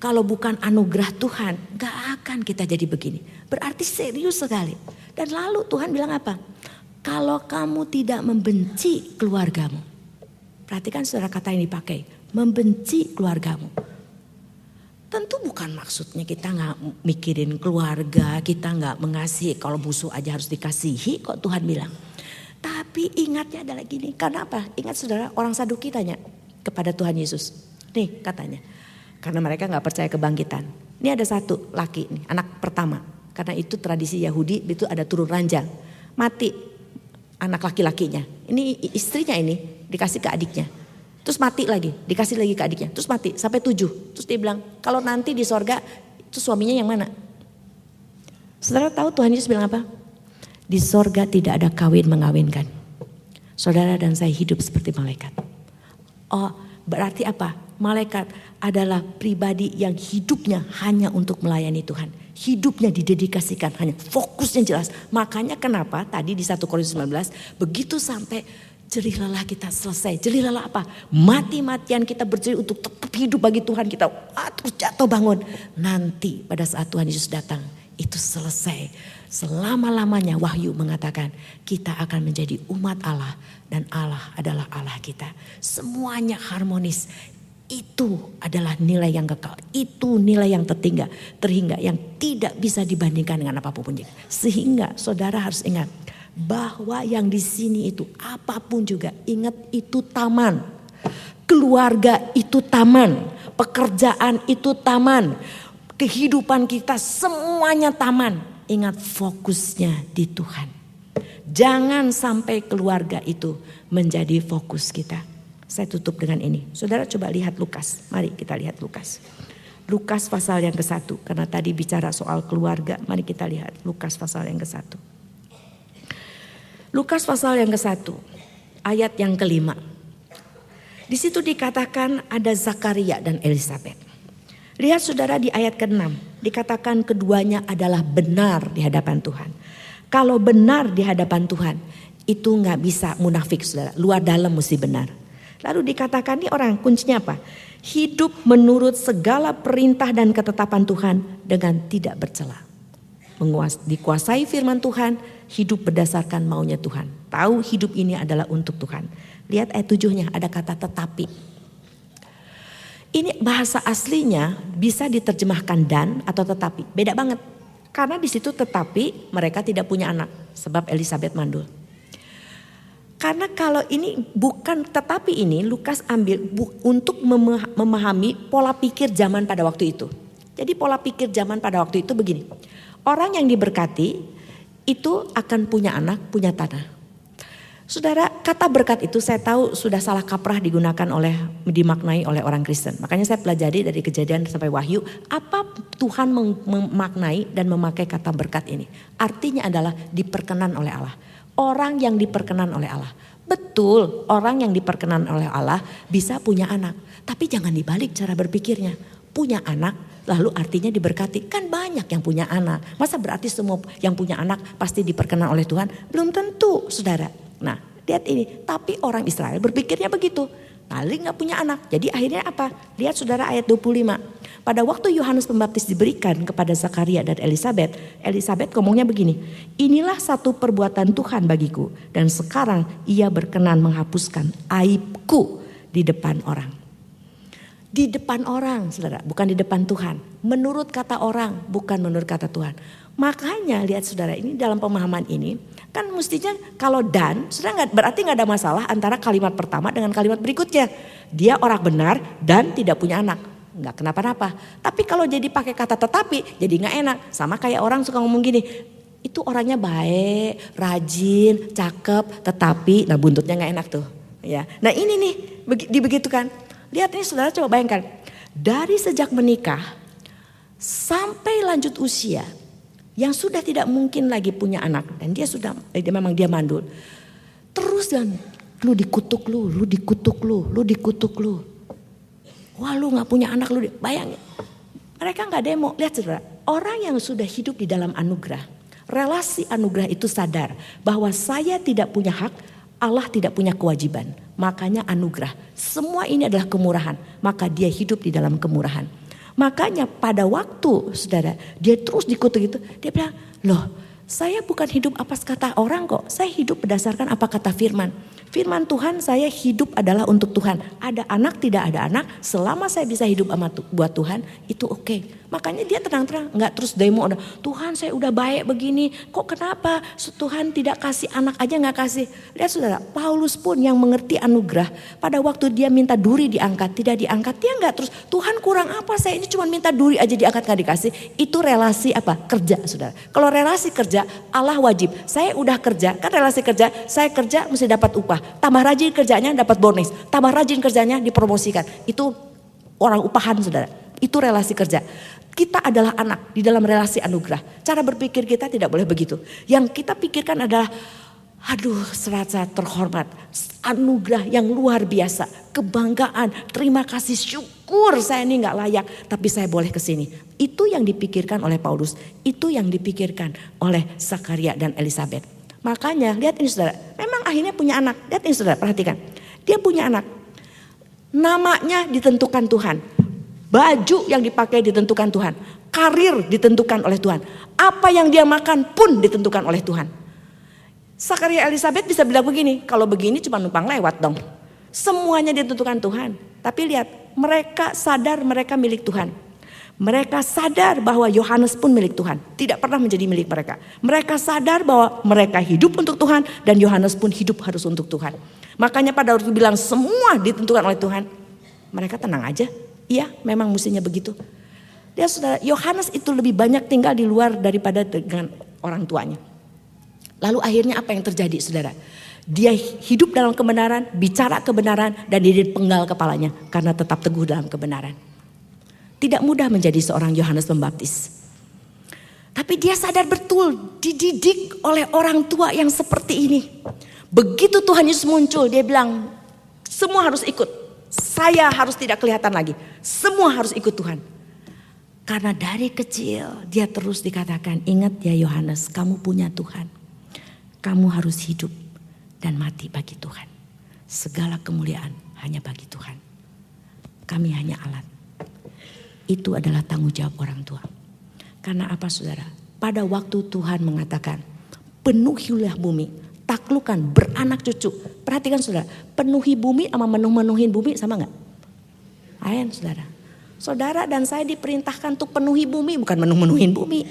Kalau bukan anugerah Tuhan, gak akan kita jadi begini. Berarti serius sekali. Dan lalu Tuhan bilang apa? Kalau kamu tidak membenci keluargamu. Perhatikan saudara kata yang dipakai. Membenci keluargamu. Tentu bukan maksudnya kita gak mikirin keluarga, kita gak mengasihi. Kalau musuh aja harus dikasihi kok Tuhan bilang. Tapi ingatnya adalah gini, karena apa? Ingat saudara, orang Saduki tanya kepada Tuhan Yesus. Nih katanya, karena mereka gak percaya kebangkitan. Ini ada satu laki, nih, anak pertama. Karena itu tradisi Yahudi, itu ada turun ranjang. Mati anak laki-lakinya. Ini istrinya ini dikasih ke adiknya. Terus mati lagi, dikasih lagi ke adiknya. Terus mati sampai 7. Terus dia bilang, kalau nanti di sorga itu suaminya yang mana? Saudara tahu Tuhan Yesus bilang apa? Di sorga tidak ada kawin mengawinkan. Saudara dan saya hidup seperti malaikat. Oh, berarti apa? Malaikat adalah pribadi yang hidupnya hanya untuk melayani Tuhan. Hidupnya didedikasikan, hanya fokusnya jelas. Makanya kenapa tadi di 1 Korintus 19 begitu sampai jerih lelah kita selesai. Jerih lelah apa? Mati-matian kita berjerih untuk tetap hidup bagi Tuhan kita. Terus jatuh bangun. Nanti pada saat Tuhan Yesus datang itu selesai. Selama-lamanya Wahyu mengatakan kita akan menjadi umat Allah. Dan Allah adalah Allah kita. Semuanya harmonis. Itu adalah nilai yang kekal. Itu nilai yang terhingga. Yang tidak bisa dibandingkan dengan apapun. Sehingga saudara harus ingat. Bahwa yang di sini itu apapun juga, ingat itu taman. Keluarga itu taman, pekerjaan itu taman, kehidupan kita semuanya taman. Ingat fokusnya di Tuhan. Jangan sampai keluarga itu menjadi fokus kita. Saya tutup dengan ini. Saudara coba lihat Lukas. Mari kita lihat Lukas. Lukas pasal yang ke-1. Karena tadi bicara soal keluarga. Mari kita lihat Lukas pasal yang ke-1. Lukas pasal yang ke-1, ayat yang ke-5. Di situ dikatakan ada Zakaria dan Elisabet. Lihat saudara di ayat ke-6, dikatakan keduanya adalah benar di hadapan Tuhan. Kalau benar di hadapan Tuhan, itu gak bisa munafik saudara, luar dalam mesti benar. Lalu dikatakan ini orang kuncinya apa? Hidup menurut segala perintah dan ketetapan Tuhan dengan tidak bercela. Dikuasai firman Tuhan, hidup berdasarkan maunya Tuhan. Tahu hidup ini adalah untuk Tuhan. Lihat ayat 7-nya ada kata tetapi. Ini bahasa aslinya bisa diterjemahkan dan atau tetapi. Beda banget. Karena di situ tetapi mereka tidak punya anak sebab Elisabet mandul. Karena kalau ini bukan, tetapi ini Lukas ambil untuk memahami pola pikir zaman pada waktu itu. Jadi pola pikir zaman pada waktu itu begini. Orang yang diberkati itu akan punya anak, punya tanah. Saudara, kata berkat itu saya tahu sudah salah kaprah dimaknai oleh orang Kristen. Makanya saya pelajari dari Kejadian sampai Wahyu, apa Tuhan memaknai dan memakai kata berkat ini. Artinya adalah diperkenan oleh Allah. Orang yang diperkenan oleh Allah. Betul, orang yang diperkenan oleh Allah bisa punya anak. Tapi jangan dibalik cara berpikirnya. Punya anak lalu artinya diberkati. Kan banyak yang punya anak. Masa berarti semua yang punya anak pasti diperkenan oleh Tuhan? Belum tentu, saudara. Nah, lihat ini. Tapi orang Israel berpikirnya begitu. Paling gak punya anak. Jadi akhirnya apa? Lihat saudara ayat 25. Pada waktu Yohanes Pembaptis diberikan kepada Zakaria dan Elisabet, Elisabet ngomongnya begini, inilah satu perbuatan Tuhan bagiku dan sekarang ia berkenan menghapuskan aibku di depan orang. Di depan orang, saudara, bukan di depan Tuhan. Menurut kata orang, bukan menurut kata Tuhan. Makanya lihat saudara, ini dalam pemahaman ini, kan mestinya kalau dan, saudara berarti gak ada masalah antara kalimat pertama dengan kalimat berikutnya. Dia orang benar dan tidak punya anak. Nggak kenapa-napa. Tapi kalau jadi pakai kata tetapi jadi nggak enak. Sama kayak orang suka ngomong gini, itu orangnya baik, rajin, cakep, tetapi nah buntutnya nggak enak tuh. Ya, nah ini nih dibegitukan. Lihat ini saudara, coba bayangkan, dari sejak menikah sampai lanjut usia yang sudah tidak mungkin lagi punya anak dan dia memang dia mandul. Terus dan lu dikutuk lu dikutuk lu. Wah lu gak punya anak lu, bayangin. Mereka gak demo, lihat saudara. Orang yang sudah hidup di dalam anugerah, relasi anugerah itu sadar bahwa saya tidak punya hak, Allah tidak punya kewajiban. Makanya anugerah, semua ini adalah kemurahan. Maka dia hidup di dalam kemurahan. Makanya pada waktu saudara, dia terus dikutuk itu, dia bilang, loh saya bukan hidup atas kata orang kok. Saya hidup berdasarkan apa kata firman. Firman Tuhan, saya hidup adalah untuk Tuhan. Ada anak, tidak ada anak, selama saya bisa hidup buat Tuhan, itu oke. Makanya dia terang-terang, gak terus demo, Tuhan saya udah baik begini, kok kenapa Tuhan tidak kasih anak aja gak kasih. Lihat saudara, Paulus pun yang mengerti anugerah, pada waktu dia minta duri diangkat, tidak diangkat, dia gak terus, Tuhan kurang apa, saya ini cuma minta duri aja diangkat gak dikasih. Itu relasi apa? Kerja saudara. Kalau relasi kerja, Allah wajib, saya udah kerja, kan relasi kerja, saya kerja mesti dapat upah. Tambah rajin kerjanya dapat bonus, tambah rajin kerjanya dipromosikan. Itu orang upahan saudara, itu relasi kerja. Kita adalah anak di dalam relasi anugerah. Cara berpikir kita tidak boleh begitu. Yang kita pikirkan adalah, aduh serasa terhormat, anugerah yang luar biasa, kebanggaan, terima kasih, syukur saya ini gak layak, tapi saya boleh kesini. Itu yang dipikirkan oleh Paulus, itu yang dipikirkan oleh Zakaria dan Elisabet. Makanya lihat ini saudara, memang akhirnya punya anak. Lihat ini saudara, perhatikan. Dia punya anak, namanya ditentukan Tuhan. Baju yang dipakai ditentukan Tuhan. Karir ditentukan oleh Tuhan. Apa yang dia makan pun ditentukan oleh Tuhan. Zakaria Elisabet bisa bilang begini, kalau begini cuma numpang lewat dong. Semuanya ditentukan Tuhan. Tapi lihat, mereka sadar mereka milik Tuhan. Mereka sadar bahwa Yohanes pun milik Tuhan. Tidak pernah menjadi milik mereka. Mereka sadar bahwa mereka hidup untuk Tuhan dan Yohanes pun hidup harus untuk Tuhan. Makanya pada waktu bilang semua ditentukan oleh Tuhan, mereka tenang aja. Iya, memang mestinya begitu. Dia saudara, Yohanes itu lebih banyak tinggal di luar daripada dengan orang tuanya. Lalu akhirnya apa yang terjadi saudara? Dia hidup dalam kebenaran, bicara kebenaran, dan dia dipenggal kepalanya karena tetap teguh dalam kebenaran. Tidak mudah menjadi seorang Yohanes Pembaptis. Tapi dia sadar betul dididik oleh orang tua yang seperti ini. Begitu Tuhan Yesus muncul, dia bilang semua harus ikut. Saya harus tidak kelihatan lagi. Semua harus ikut Tuhan. Karena dari kecil dia terus dikatakan, ingat ya Yohanes, kamu punya Tuhan. Kamu harus hidup dan mati bagi Tuhan. Segala kemuliaan hanya bagi Tuhan. Kami hanya alat. Itu adalah tanggung jawab orang tua. Karena apa saudara? Pada waktu Tuhan mengatakan, penuhilah bumi. Taklukan, beranak cucu. Perhatikan saudara, penuhi bumi sama menuhin bumi sama enggak? Ayan saudara. Saudara dan saya diperintahkan untuk penuhi bumi, bukan menuhin bumi.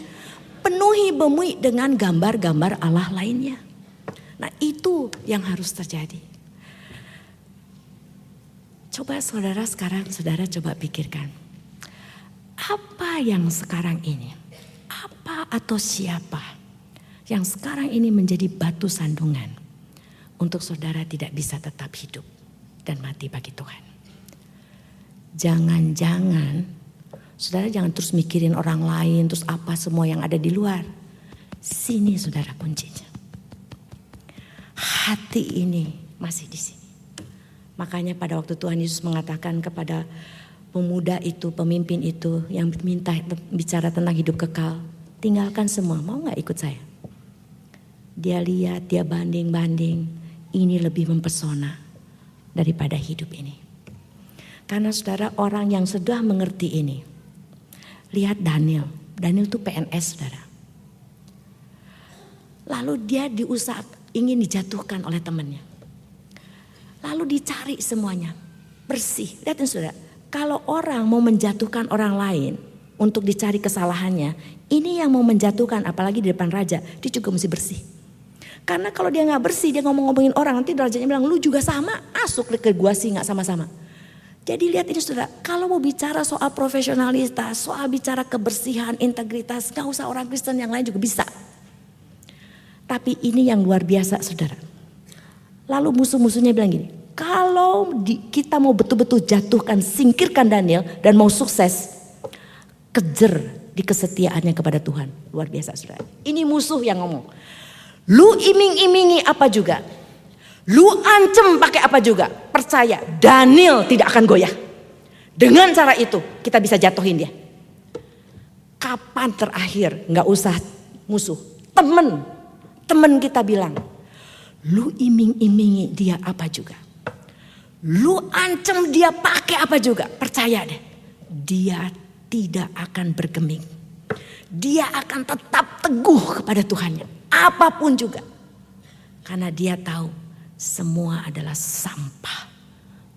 Penuhi bumi dengan gambar-gambar Allah lainnya. Nah itu yang harus terjadi. Coba saudara sekarang, saudara coba pikirkan. Apa yang sekarang ini, apa atau siapa yang sekarang ini menjadi batu sandungan untuk saudara tidak bisa tetap hidup dan mati bagi Tuhan. Jangan-jangan, saudara jangan terus mikirin orang lain, terus apa semua yang ada di luar. Sini saudara kuncinya. Hati ini masih di sini. Makanya pada waktu Tuhan Yesus mengatakan kepada pemuda itu, pemimpin itu yang minta bicara tentang hidup kekal, tinggalkan semua, mau gak ikut saya? Dia lihat, dia banding-banding, ini lebih mempesona daripada hidup ini. Karena saudara, orang yang sudah mengerti ini, lihat Daniel itu PNS saudara. Lalu dia ingin dijatuhkan oleh temannya. Lalu dicari semuanya, bersih. Lihatin saudara, kalau orang mau menjatuhkan orang lain untuk dicari kesalahannya, ini yang mau menjatuhkan apalagi di depan raja, dia juga mesti bersih. Karena kalau dia gak bersih, dia ngomong-ngomongin orang, nanti rajanya bilang, lu juga sama, masuk ke gua sih gak sama-sama. Jadi lihat ini saudara, kalau mau bicara soal profesionalitas, soal bicara kebersihan, integritas, gak usah orang Kristen yang lain juga bisa. Tapi ini yang luar biasa saudara. Lalu musuh-musuhnya bilang gini, kalau kita mau betul-betul jatuhkan, singkirkan Daniel dan mau sukses, kejar di kesetiaannya kepada Tuhan. Luar biasa saudara. Ini musuh yang ngomong. Lu iming-imingi apa juga, lu ancam pakai apa juga, percaya Daniel tidak akan goyah. Dengan cara itu kita bisa jatuhin dia. Kapan terakhir gak usah musuh, temen kita bilang, lu iming-imingi dia apa juga, lu ancam dia pakai apa juga, percaya deh, dia tidak akan bergeming. Dia akan tetap teguh kepada Tuhannya, apapun juga. Karena dia tahu semua adalah sampah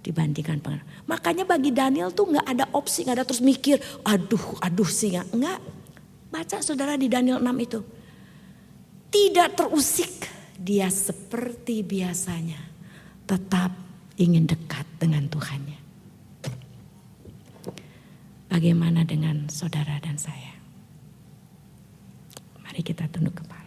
dibandingkan pengenalan. Makanya bagi Daniel tuh gak ada opsi, gak ada terus mikir, aduh sih enggak. Baca saudara di Daniel 6 itu. Tidak terusik, dia seperti biasanya tetap ingin dekat dengan Tuhannya. Bagaimana dengan saudara dan saya? Mari kita tunduk kepala.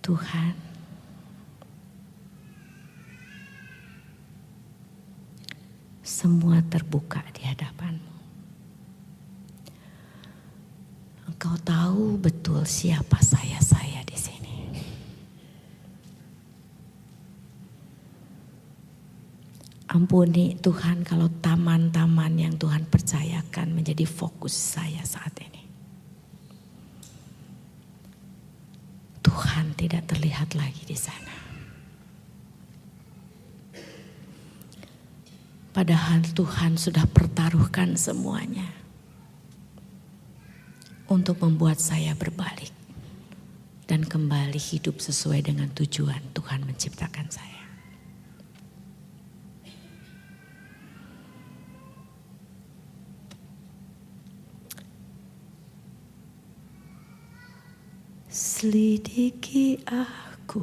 Tuhan, semua terbuka di hadapan-Mu. Engkau tahu betul siapa saya di sini. Ampuni Tuhan kalau taman-taman yang Tuhan percayakan menjadi fokus saya saat ini. Tuhan tidak terlihat lagi di sana. Padahal Tuhan sudah pertaruhkan semuanya untuk membuat saya berbalik dan kembali hidup sesuai dengan tujuan Tuhan menciptakan saya. Selidiki aku,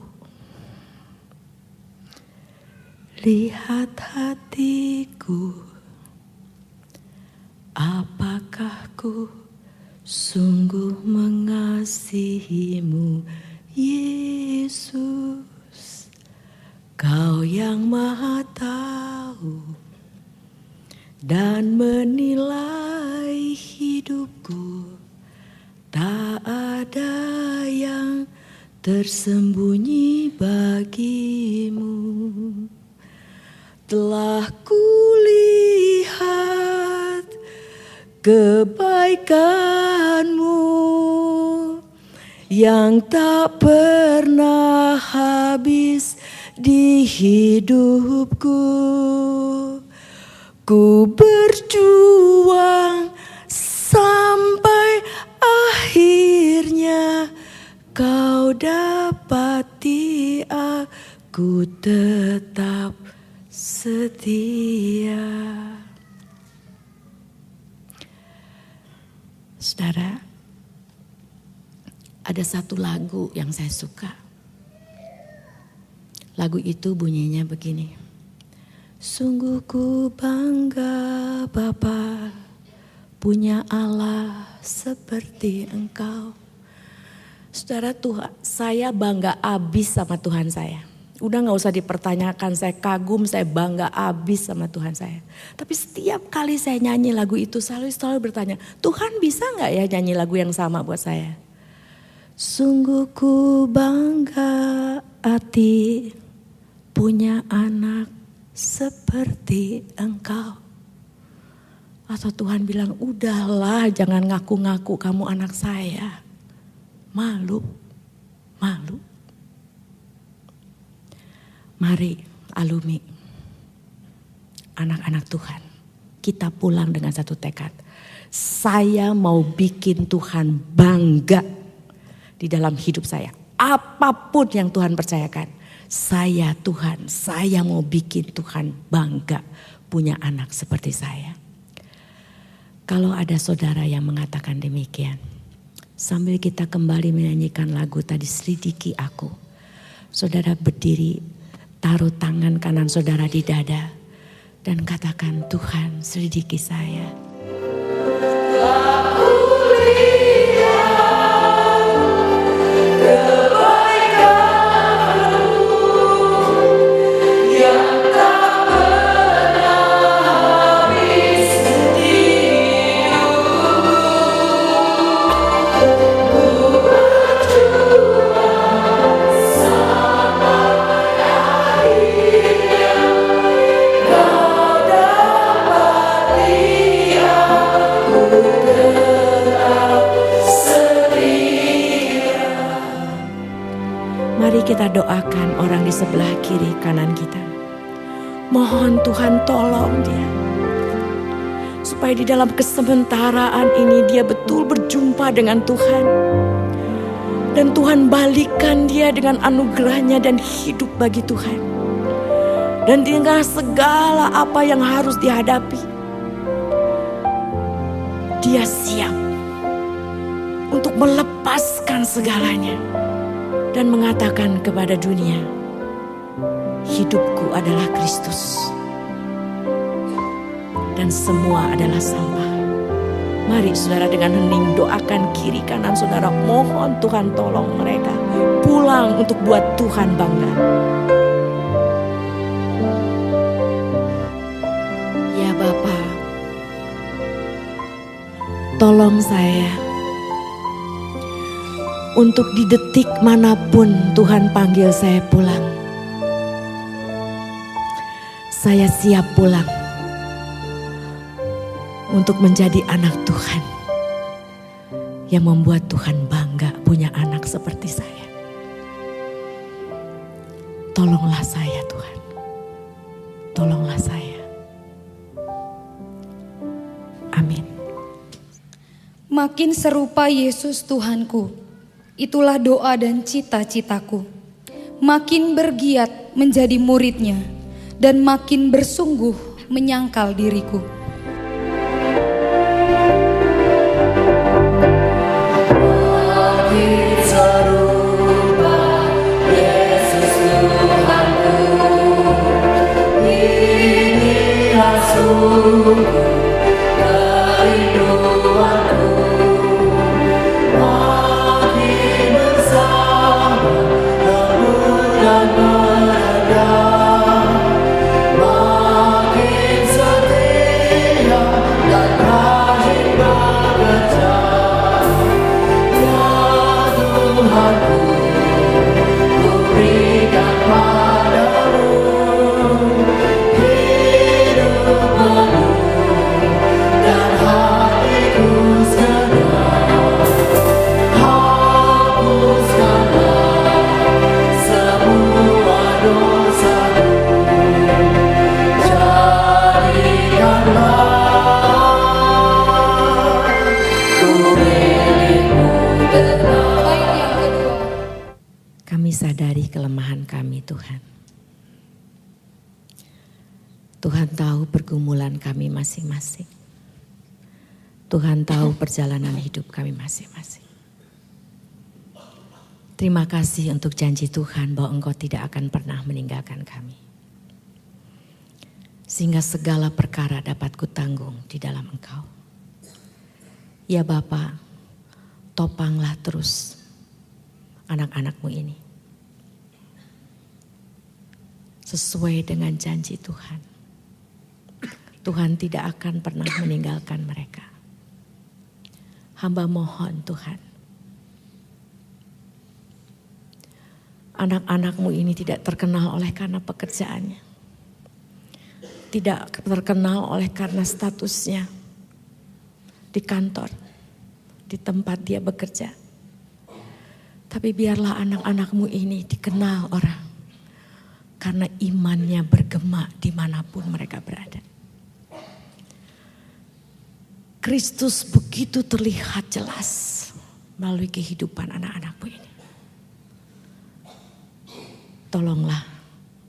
lihat hatiku, apakah ku sungguh mengasihi-Mu, Yesus. Kau yang Maha tahu dan menilai hidupku. Tak ada yang tersembunyi bagi-Mu. Telah kulihat kebaikan-Mu yang tak pernah habis di hidupku. Ku berjuang sampai Kau dapati aku tetap setia. Saudara, ada satu lagu yang saya suka. Lagu itu bunyinya begini. Sungguh ku bangga Bapa, punya Allah seperti Engkau. Saudara, Tuhan, saya bangga abis sama Tuhan saya. Udah gak usah dipertanyakan, saya kagum, saya bangga abis sama Tuhan saya. Tapi setiap kali saya nyanyi lagu itu selalu bertanya, Tuhan bisa gak ya nyanyi lagu yang sama buat saya? Sungguh ku bangga hati punya anak seperti Engkau. Atau Tuhan bilang, udahlah jangan ngaku-ngaku kamu anak saya. Malu. Mari alumni, anak-anak Tuhan, kita pulang dengan satu tekad. Saya mau bikin Tuhan bangga di dalam hidup saya. Apapun yang Tuhan percayakan, saya Tuhan, saya mau bikin Tuhan bangga punya anak seperti saya. Kalau ada saudara yang mengatakan demikian, sambil kita kembali menyanyikan lagu tadi, Selidiki Aku, saudara berdiri, taruh tangan kanan saudara di dada dan katakan, Tuhan selidiki saya. Aku lihat kebaikan-Mu yang tak pernah habis di hidupku. Ku berjuang sampai akhirnya, Kau dapati aku tetap setia. Mari kita doakan orang di sebelah kiri kanan kita. Mohon Tuhan tolong dia, supaya di dalam kesementaraan ini dia betul berjumpa dengan Tuhan. Dan Tuhan balikan dia dengan anugerahnya dan hidup bagi Tuhan. Dan dengan segala apa yang harus dihadapi, dia siap untuk melepaskan segalanya. Dan mengatakan kepada dunia, hidupku adalah Kristus. Dan semua adalah sampah. Mari saudara dengan hening doakan kiri kanan saudara. Mohon Tuhan tolong mereka pulang untuk buat Tuhan bangga. Ya Bapa, tolong saya untuk di detik manapun Tuhan panggil saya pulang, saya siap pulang untuk menjadi anak Tuhan yang membuat Tuhan bangga punya anak seperti saya. Tolonglah saya Tuhan, tolonglah saya. Amin. Makin serupa Yesus Tuhanku, itulah doa dan cita-citaku. Makin bergiat menjadi muridnya dan makin bersungguh menyangkal diriku. Makin serupa Yesus Tuhanku, inilah sungguh kerinduanku. Makin bersama rembulan meredah, makin setia dan rajin bekerja. Tuhanku, ku berikan padamu hidup penuh dan hatiku segar. Hapuskanlah semua dosa. kelemahan kami Tuhan. Tuhan tahu pergumulan kami masing-masing. Tuhan tahu perjalanan hidup kami masing-masing. Terima kasih untuk janji Tuhan bahwa Engkau tidak akan pernah meninggalkan kami. Sehingga segala perkara dapat kutanggung di dalam Engkau. Ya Bapa, topanglah terus anak-anak-Mu ini. Sesuai dengan janji Tuhan. Tuhan tidak akan pernah meninggalkan mereka. Hamba mohon Tuhan. Anak-anak-Mu ini tidak terkenal oleh karena pekerjaannya. Tidak terkenal oleh karena statusnya di kantor, di tempat dia bekerja. Tapi biarlah anak-anak-Mu ini dikenal orang. Karena imannya bergema dimanapun mereka berada. Kristus begitu terlihat jelas melalui kehidupan anak-anak-Mu ini. Tolonglah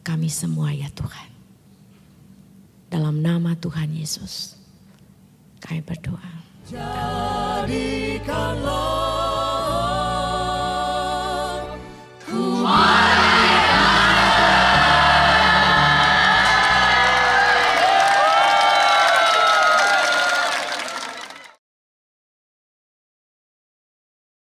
kami semua ya Tuhan. Dalam nama Tuhan Yesus kami berdoa. Jadikanlah ku